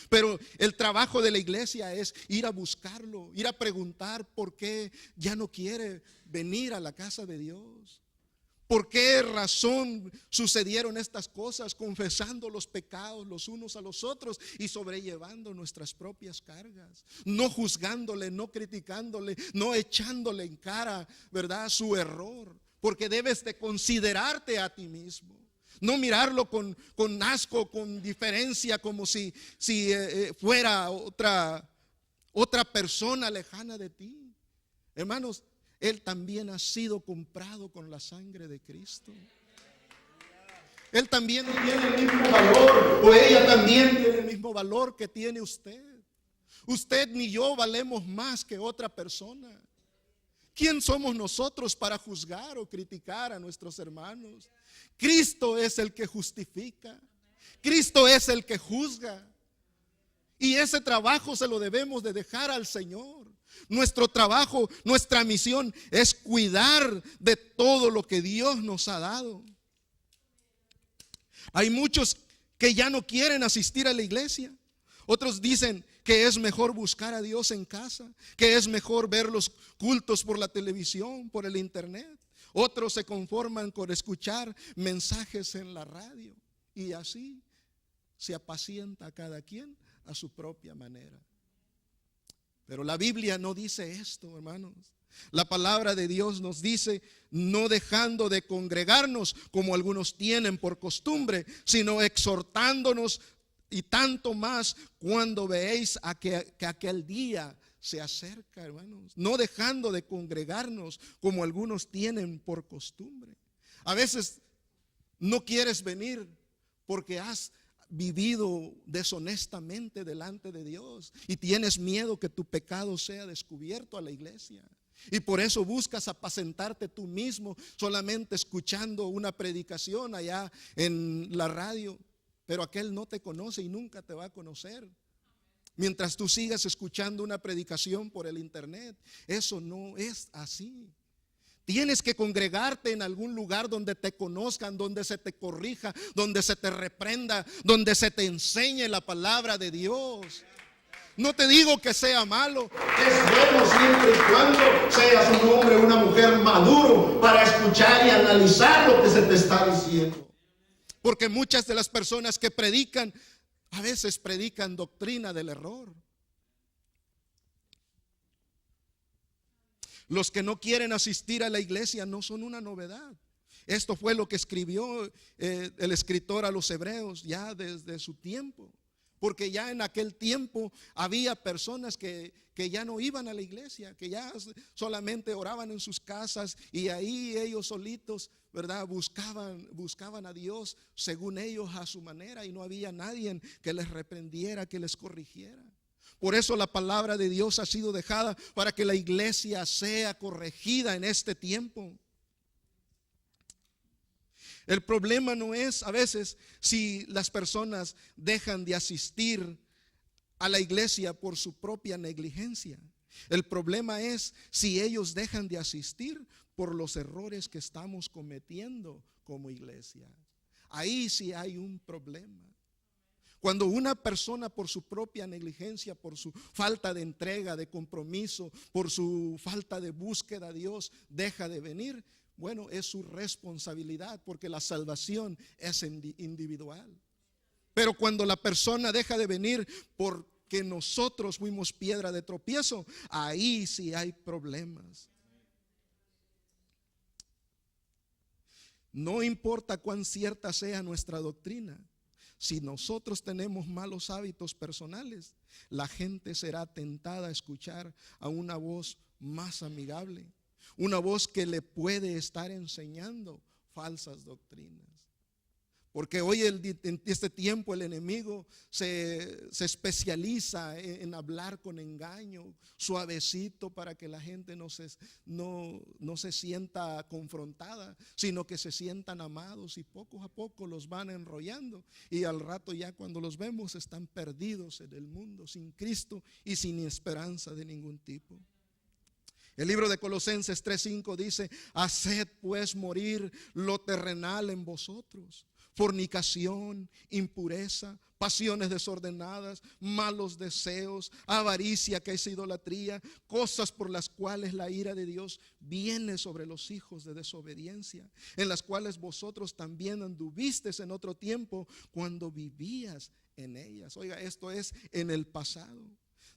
Pero el trabajo de la iglesia es ir a buscarlo, ir a preguntar por qué ya no quiere venir a la casa de Dios. ¿Por qué razón sucedieron estas cosas? Confesando los pecados los unos a los otros y sobrellevando nuestras propias cargas. No juzgándole, no criticándole, no echándole en cara, ¿verdad?, su error. Porque debes de considerarte a ti mismo. No mirarlo con asco, con diferencia, como si fuera otra persona lejana de ti. Hermanos, él también ha sido comprado con la sangre de Cristo. Él también tiene el mismo valor, o ella también tiene el mismo valor que tiene usted. Usted ni yo valemos más que otra persona. ¿Quién somos nosotros para juzgar o criticar a nuestros hermanos? Cristo es el que justifica. Cristo es el que juzga. Y ese trabajo se lo debemos de dejar al Señor. Nuestro trabajo, nuestra misión es cuidar de todo lo que Dios nos ha dado. Hay muchos que ya no quieren asistir a la iglesia. Otros dicen que es mejor buscar a Dios en casa, que es mejor ver los cultos por la televisión, por el internet. Otros se conforman con escuchar mensajes en la radio. Y así se apacienta cada quien a su propia manera. Pero la Biblia no dice esto, hermanos. La palabra de Dios nos dice: no dejando de congregarnos como algunos tienen por costumbre, sino exhortándonos, y tanto más cuando veéis que aquel día se acerca, hermanos. No dejando de congregarnos como algunos tienen por costumbre. A veces no quieres venir porque has vivido deshonestamente delante de Dios y tienes miedo que tu pecado sea descubierto a la iglesia. Y por eso buscas apacentarte tú mismo solamente escuchando una predicación allá en la radio. Pero aquel no te conoce y nunca te va a conocer. Mientras tú sigas escuchando una predicación por el internet, eso no es así. Tienes que congregarte en algún lugar donde te conozcan, donde se te corrija, donde se te reprenda, donde se te enseñe la palabra de Dios. No te digo que sea malo, es bueno siempre y cuando seas un hombre o una mujer maduro para escuchar y analizar lo que se te está diciendo. Porque muchas de las personas que predican, a veces predican doctrina del error. Los que no quieren asistir a la iglesia no son una novedad. Esto fue lo que escribió el escritor a los hebreos ya desde su tiempo. Porque ya en aquel tiempo había personas que ya no iban a la iglesia, que ya solamente oraban en sus casas y ahí ellos solitos, ¿verdad? Buscaban a Dios según ellos a su manera, y no había nadie que les reprendiera, que les corrigiera. Por eso la palabra de Dios ha sido dejada para que la iglesia sea corregida en este tiempo. El problema no es a veces si las personas dejan de asistir a la iglesia por su propia negligencia. El problema es si ellos dejan de asistir por los errores que estamos cometiendo como iglesia. Ahí sí hay un problema. Cuando una persona por su propia negligencia, por su falta de entrega, de compromiso, por su falta de búsqueda a Dios, deja de venir, bueno, es su responsabilidad, porque la salvación es individual. Pero cuando la persona deja de venir porque nosotros fuimos piedra de tropiezo, ahí sí hay problemas. No importa cuán cierta sea nuestra doctrina, si nosotros tenemos malos hábitos personales, la gente será tentada a escuchar a una voz más amigable, una voz que le puede estar enseñando falsas doctrinas. Porque hoy en este tiempo el enemigo se especializa en hablar con engaño, suavecito, para que la gente no se sienta confrontada, sino que se sientan amados, y poco a poco los van enrollando, y al rato ya cuando los vemos están perdidos en el mundo, sin Cristo y sin esperanza de ningún tipo. El libro de Colosenses 3:5 dice: haced pues morir lo terrenal en vosotros: fornicación, impureza, pasiones desordenadas, malos deseos, avaricia, que es idolatría, cosas por las cuales la ira de Dios viene sobre los hijos de desobediencia, en las cuales vosotros también anduvisteis en otro tiempo cuando vivías en ellas. Oiga, esto es en el pasado.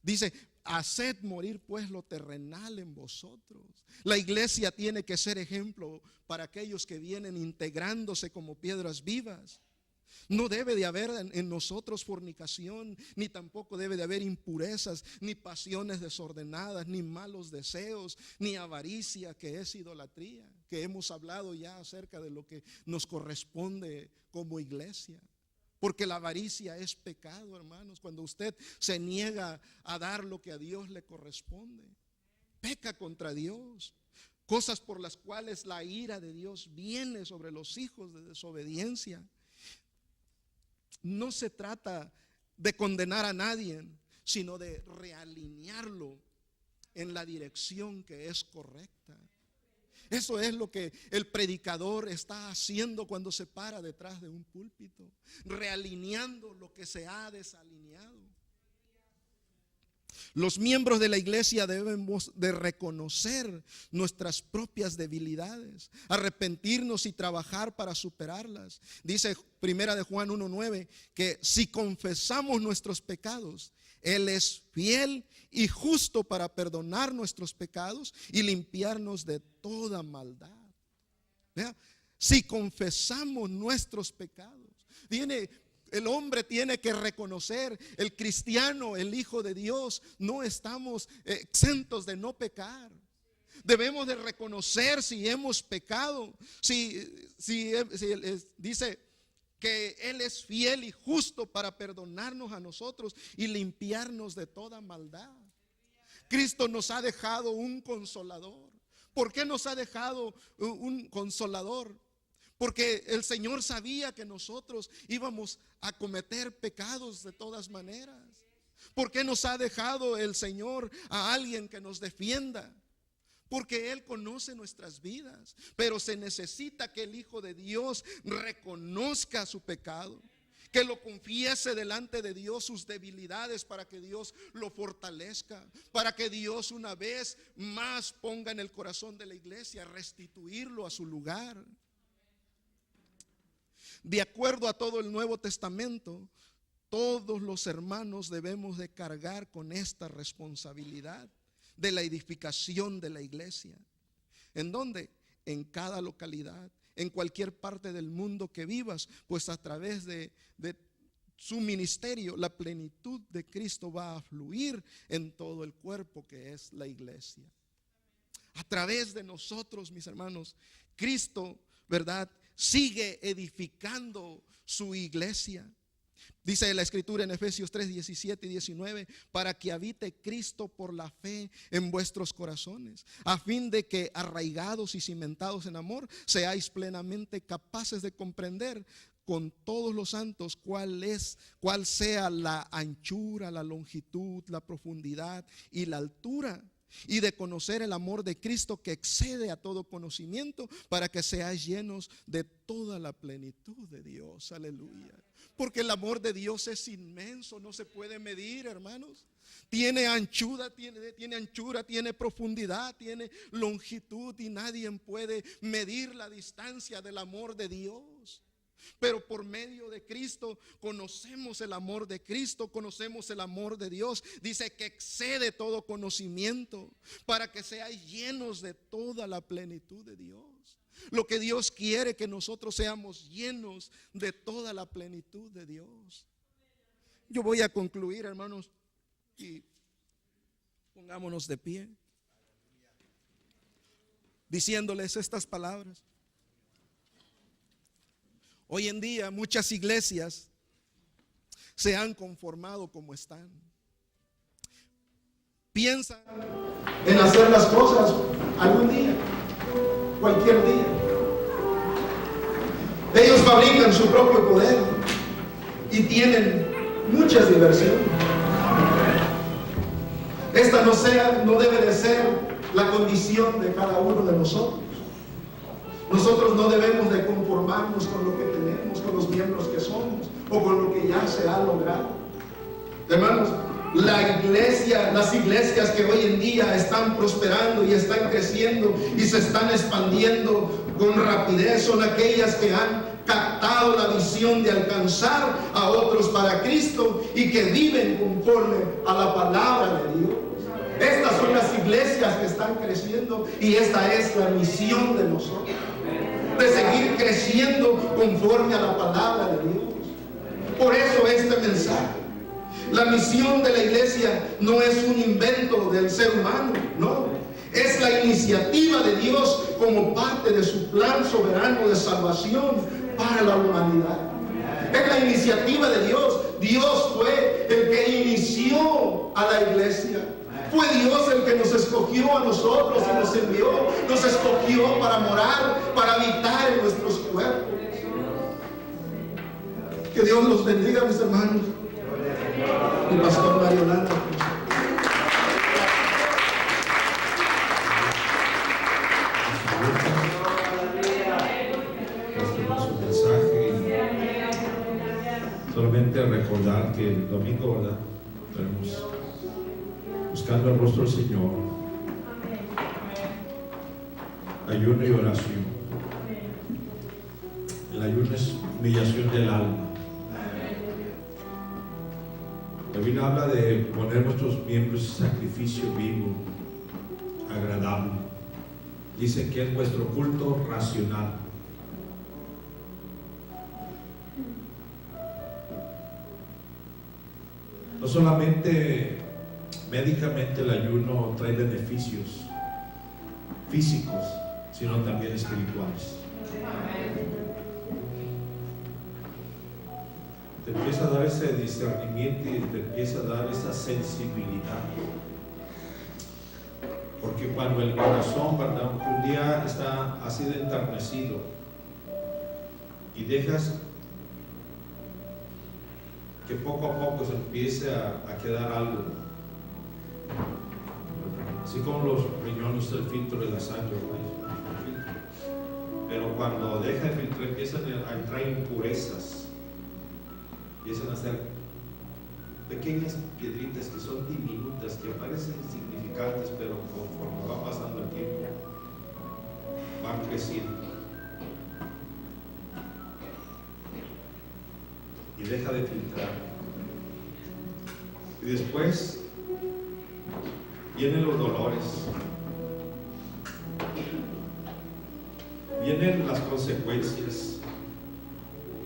Dice: haced morir pues lo terrenal en vosotros. La iglesia tiene que ser ejemplo para aquellos que vienen integrándose como piedras vivas. No debe de haber en nosotros fornicación, ni tampoco debe de haber impurezas, ni pasiones desordenadas, ni malos deseos, ni avaricia, que es idolatría, que hemos hablado ya acerca de lo que nos corresponde como iglesia. Porque la avaricia es pecado, hermanos. Cuando usted se niega a dar lo que a Dios le corresponde, peca contra Dios. Cosas por las cuales la ira de Dios viene sobre los hijos de desobediencia. No se trata de condenar a nadie, sino de realinearlo en la dirección que es correcta. Eso es lo que el predicador está haciendo cuando se para detrás de un púlpito, realineando lo que se ha desalineado. Los miembros de la iglesia debemos de reconocer nuestras propias debilidades, arrepentirnos y trabajar para superarlas. Dice Primera de Juan 1:9 que si confesamos nuestros pecados, Él es fiel y justo para perdonar nuestros pecados y limpiarnos de toda maldad. ¿Vea? Si confesamos nuestros pecados, el hombre tiene que reconocer, el cristiano, el hijo de Dios, no estamos exentos de no pecar. Debemos de reconocer si hemos pecado, dice que Él es fiel y justo para perdonarnos a nosotros y limpiarnos de toda maldad. Cristo nos ha dejado un consolador. ¿Por qué nos ha dejado un consolador? Porque el Señor sabía que nosotros íbamos a cometer pecados de todas maneras. ¿Por qué nos ha dejado el Señor a alguien que nos defienda? Porque Él conoce nuestras vidas. Pero se necesita que el Hijo de Dios reconozca su pecado, que lo confiese delante de Dios sus debilidades, para que Dios lo fortalezca, para que Dios una vez más ponga en el corazón de la iglesia restituirlo a su lugar. De acuerdo a todo el Nuevo Testamento, todos los hermanos debemos de cargar con esta responsabilidad de la edificación de la iglesia. ¿En dónde? En cada localidad, en cualquier parte del mundo que vivas, pues a través de su ministerio, la plenitud de Cristo va a fluir en todo el cuerpo que es la iglesia. A través de nosotros, mis hermanos, Cristo, ¿verdad?, sigue edificando su iglesia. Dice la escritura en Efesios 3, 17 y 19, para que habite Cristo por la fe en vuestros corazones, a fin de que arraigados y cimentados en amor, seáis plenamente capaces de comprender con todos los santos cuál sea la anchura, la longitud, la profundidad y la altura, y de conocer el amor de Cristo que excede a todo conocimiento, para que seáis llenos de toda la plenitud de Dios. Aleluya. Porque el amor de Dios es inmenso, no se puede medir, hermanos. Tiene anchura, tiene profundidad, tiene longitud, y nadie puede medir la distancia del amor de Dios. Pero por medio de Cristo conocemos el amor de Cristo, conocemos el amor de Dios. Dice que excede todo conocimiento, para que seáis llenos de toda la plenitud de Dios. Lo que Dios quiere, que nosotros seamos llenos de toda la plenitud de Dios. Yo voy a concluir, hermanos, y pongámonos de pie, diciéndoles estas palabras. Hoy en día muchas iglesias se han conformado como están. Piensan en hacer las cosas algún día, cualquier día. Ellos fabrican su propio poder y tienen muchas diversiones. Esta no debe de ser la condición de cada uno de nosotros. Nosotros no debemos de conformarnos con lo que tenemos, con los miembros que somos o con lo que ya se ha logrado. Hermanos, las iglesias que hoy en día están prosperando y están creciendo y se están expandiendo con rapidez son aquellas que han captado la visión de alcanzar a otros para Cristo y que viven conforme a la palabra de Dios. Estas son las iglesias que están creciendo, y esta es la misión de nosotros, de seguir creciendo conforme a la palabra de Dios. Por eso este mensaje, la misión de la iglesia no es un invento del ser humano, no, es la iniciativa de Dios como parte de su plan soberano de salvación para la humanidad. Es la iniciativa de Dios. Dios fue el que inició a la iglesia. Fue Dios el que nos escogió a nosotros y nos envió, nos escogió para morar, para habitar en nuestros cuerpos. Que Dios los bendiga, mis hermanos. El pastor Mario Landa. Su mensaje. Solamente recordar que el domingo, ¿verdad? Estaremos buscando el rostro del Señor. Ayuno y oración. El ayuno es humillación del alma. La Biblia habla de poner nuestros miembros en sacrificio vivo, agradable. Dice que es vuestro culto racional. No solamente médicamente el ayuno trae beneficios físicos, sino también espirituales. Te empieza a dar ese discernimiento y te empieza a dar esa sensibilidad. Porque cuando el corazón, ¿verdad?, un día está así de enternecido y dejas que poco a poco se empiece a quedar algo, así como los riñones del filtro de la sangre, pero cuando deja el filtro empiezan a entrar impurezas, empiezan a ser pequeñas piedritas que son diminutas, que parecen insignificantes, pero conforme va pasando el tiempo van creciendo y deja de filtrar. Y después vienen los dolores, vienen las consecuencias,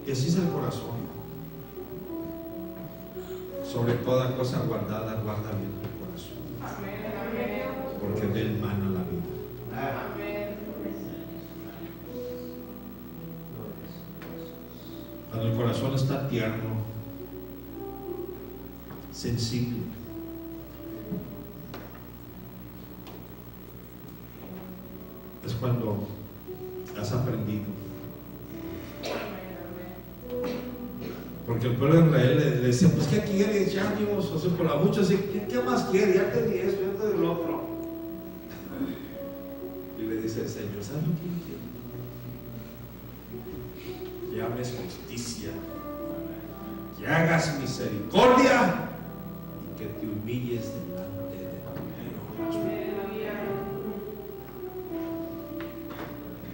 y así es el corazón. Sobre toda cosa guardada, guarda bien tu corazón, porque de él mana la vida. Cuando el corazón está tierno, sensible, es cuando has aprendido. Porque el pueblo de Israel le decía, pues ¿qué quieres? Ya Dios, o sea, por la mucho así, ¿qué más quieres? Ya te di eso, ya te di lo otro. Y le dice el Señor, ¿sabes lo que quiero? Que hables justicia, que hagas misericordia y que te humilles delante de Dios.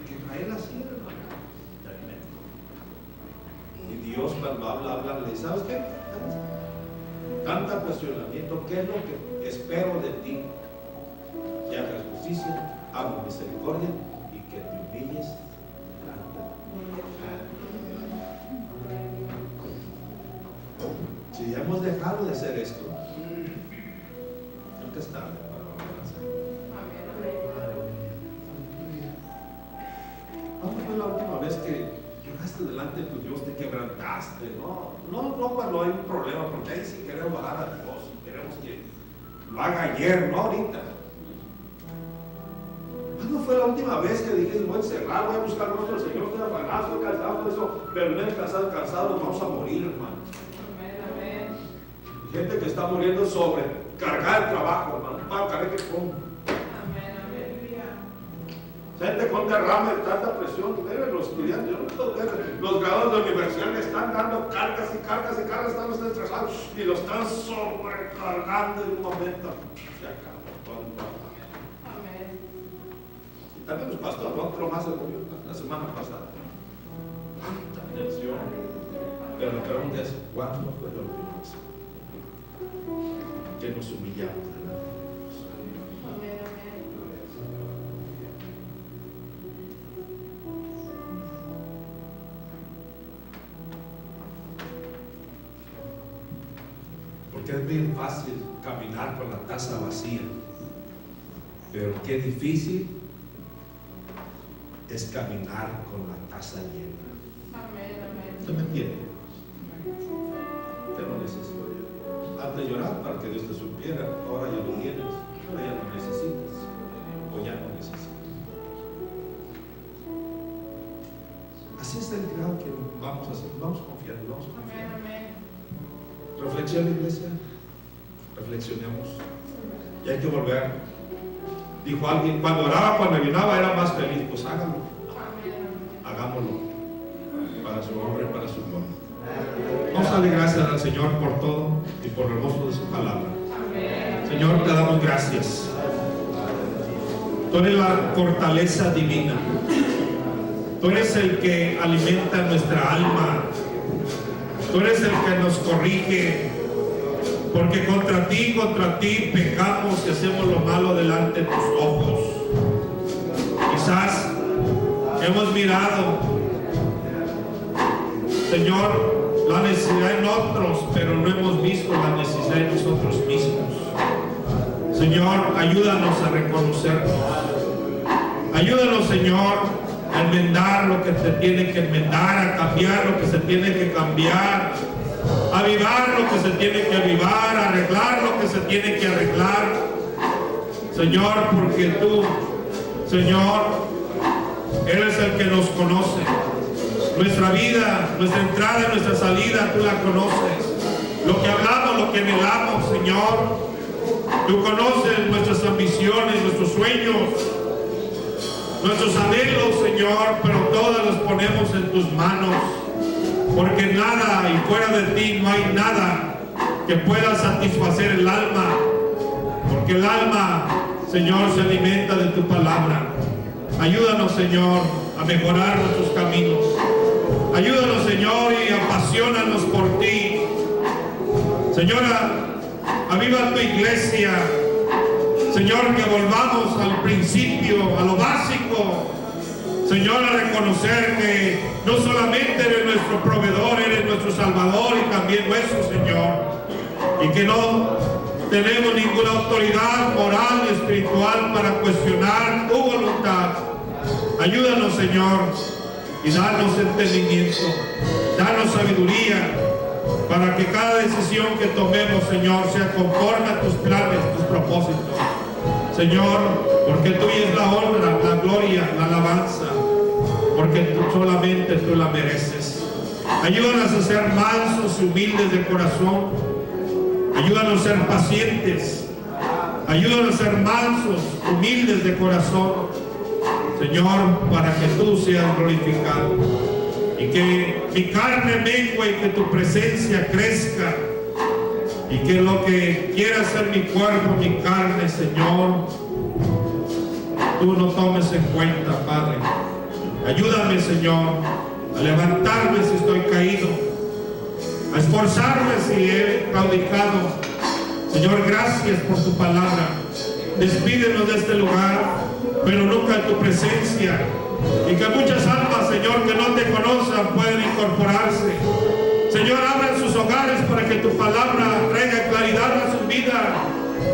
Que Israel así, hermano. Y Dios cuando habla, le dice, ¿sabes qué? Tanta cuestionamiento, ¿qué es lo que espero de ti? Que hagas justicia, hagas misericordia y que te humilles delante de Dios. Si ya hemos dejado de hacer esto, nunca es tarde para volver a hacerlo. ¿Cuándo fue la última vez que llegaste delante de tu Dios, te quebrantaste? No cuando hay un problema, porque ahí sí queremos bajar a Dios, queremos que lo haga ayer, no ahorita. ¿Cuándo fue la última vez que dijiste, voy a encerrar, voy a buscar el rostro del Señor, estoy afanado, estoy cansado, todo eso, pero no es cansado, nos vamos a morir, hermano? Gente que está muriendo sobre cargar el trabajo, hermano, para cargar que ponga. Gente con derrame de tanta presión, los estudiantes, yo no puedo ver, los graduados de universidad le están dando cargas y cargas y cargas, están ustedes estresados y lo están sobrecargando en un momento. Se acabó todo el trabajo. Y también los pastores, otro más la semana pasada. Tanta tensión. Pero la pregunta es, ¿cuándo fue la última vez que nos humillamos delante de Dios? Porque es bien fácil caminar con la taza vacía, pero qué difícil es caminar con la taza llena. ¿Usted me entiende? Usted no necesita llorar. Antes llorar para que Dios te supiera, ahora ya lo tienes, ahora ya no necesitas, o ya no necesitas. Así es el grado que vamos a hacer, vamos confiando, vamos confiando. Reflexión, iglesia. reflexionemos. Y hay que volver. Dijo alguien, cuando oraba, cuando ayunaba, era más feliz. Pues hágalo. Hagámoslo. Para su honra y para su gloria. Vamos a darle gracias al Señor por todo y por el gozo de su palabra. Señor, te damos gracias. Tú eres la fortaleza divina. Tú eres el que alimenta nuestra alma. Tú eres el que nos corrige. Porque contra ti pecamos y hacemos lo malo delante de tus ojos. Quizás hemos mirado, Señor, la necesidad en otros, pero no hemos visto la necesidad en nosotros mismos. Señor, ayúdanos a reconocernos. Ayúdanos, Señor, a enmendar lo que se tiene que enmendar, a cambiar lo que se tiene que cambiar, a avivar lo que se tiene que avivar, a arreglar lo que se tiene que arreglar. Señor, porque tú, Señor, eres el que nos conoce. Nuestra vida, nuestra entrada y nuestra salida, tú la conoces. Lo que hablamos, lo que anhelamos, Señor. Tú conoces nuestras ambiciones, nuestros sueños, nuestros anhelos, Señor, pero todas los ponemos en tus manos. Porque nada y fuera de ti no hay nada que pueda satisfacer el alma. Porque el alma, Señor, se alimenta de tu palabra. Ayúdanos, Señor, a mejorar nuestros caminos. Ayúdanos, Señor, y apasionanos por ti. Señora, aviva tu iglesia. Señor, que volvamos al principio, a lo básico. Señor, a reconocer que no solamente eres nuestro proveedor, eres nuestro salvador y también nuestro Señor. Y que no tenemos ninguna autoridad moral y espiritual para cuestionar tu voluntad. Ayúdanos, Señor, y danos entendimiento, danos sabiduría, para que cada decisión que tomemos, Señor, sea conforme a tus planes, tus propósitos. Señor, porque tuya es la honra, la gloria, la alabanza, porque solamente tú la mereces. Ayúdanos a ser mansos y humildes de corazón. Ayúdanos a ser pacientes. Ayúdanos a ser mansos, humildes de corazón. Señor, para que tú seas glorificado. Y que mi carne mengue y que tu presencia crezca. Y que lo que quiera ser mi cuerpo, mi carne, Señor, tú lo tomes en cuenta, Padre. Ayúdame, Señor, a levantarme si estoy caído, a esforzarme si he claudicado. Señor, gracias por tu palabra. Despídenos de este lugar, pero nunca en tu presencia. Y que muchas almas, Señor, que no te conozcan puedan incorporarse. Señor, abran sus hogares para que tu palabra traiga claridad a su vida.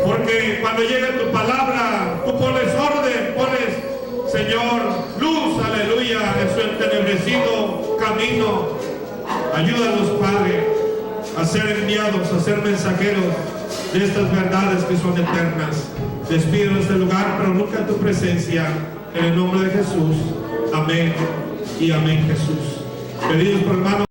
Porque cuando llegue tu palabra, tú pones orden, pones, Señor, luz, aleluya, en su entenebrecido camino. Ayúdanos, Padre, a ser enviados, a ser mensajeros de estas verdades que son eternas. Despido este lugar, pero nunca en tu presencia. En el nombre de Jesús. Amén y amén, Jesús. Pedidos por hermanos.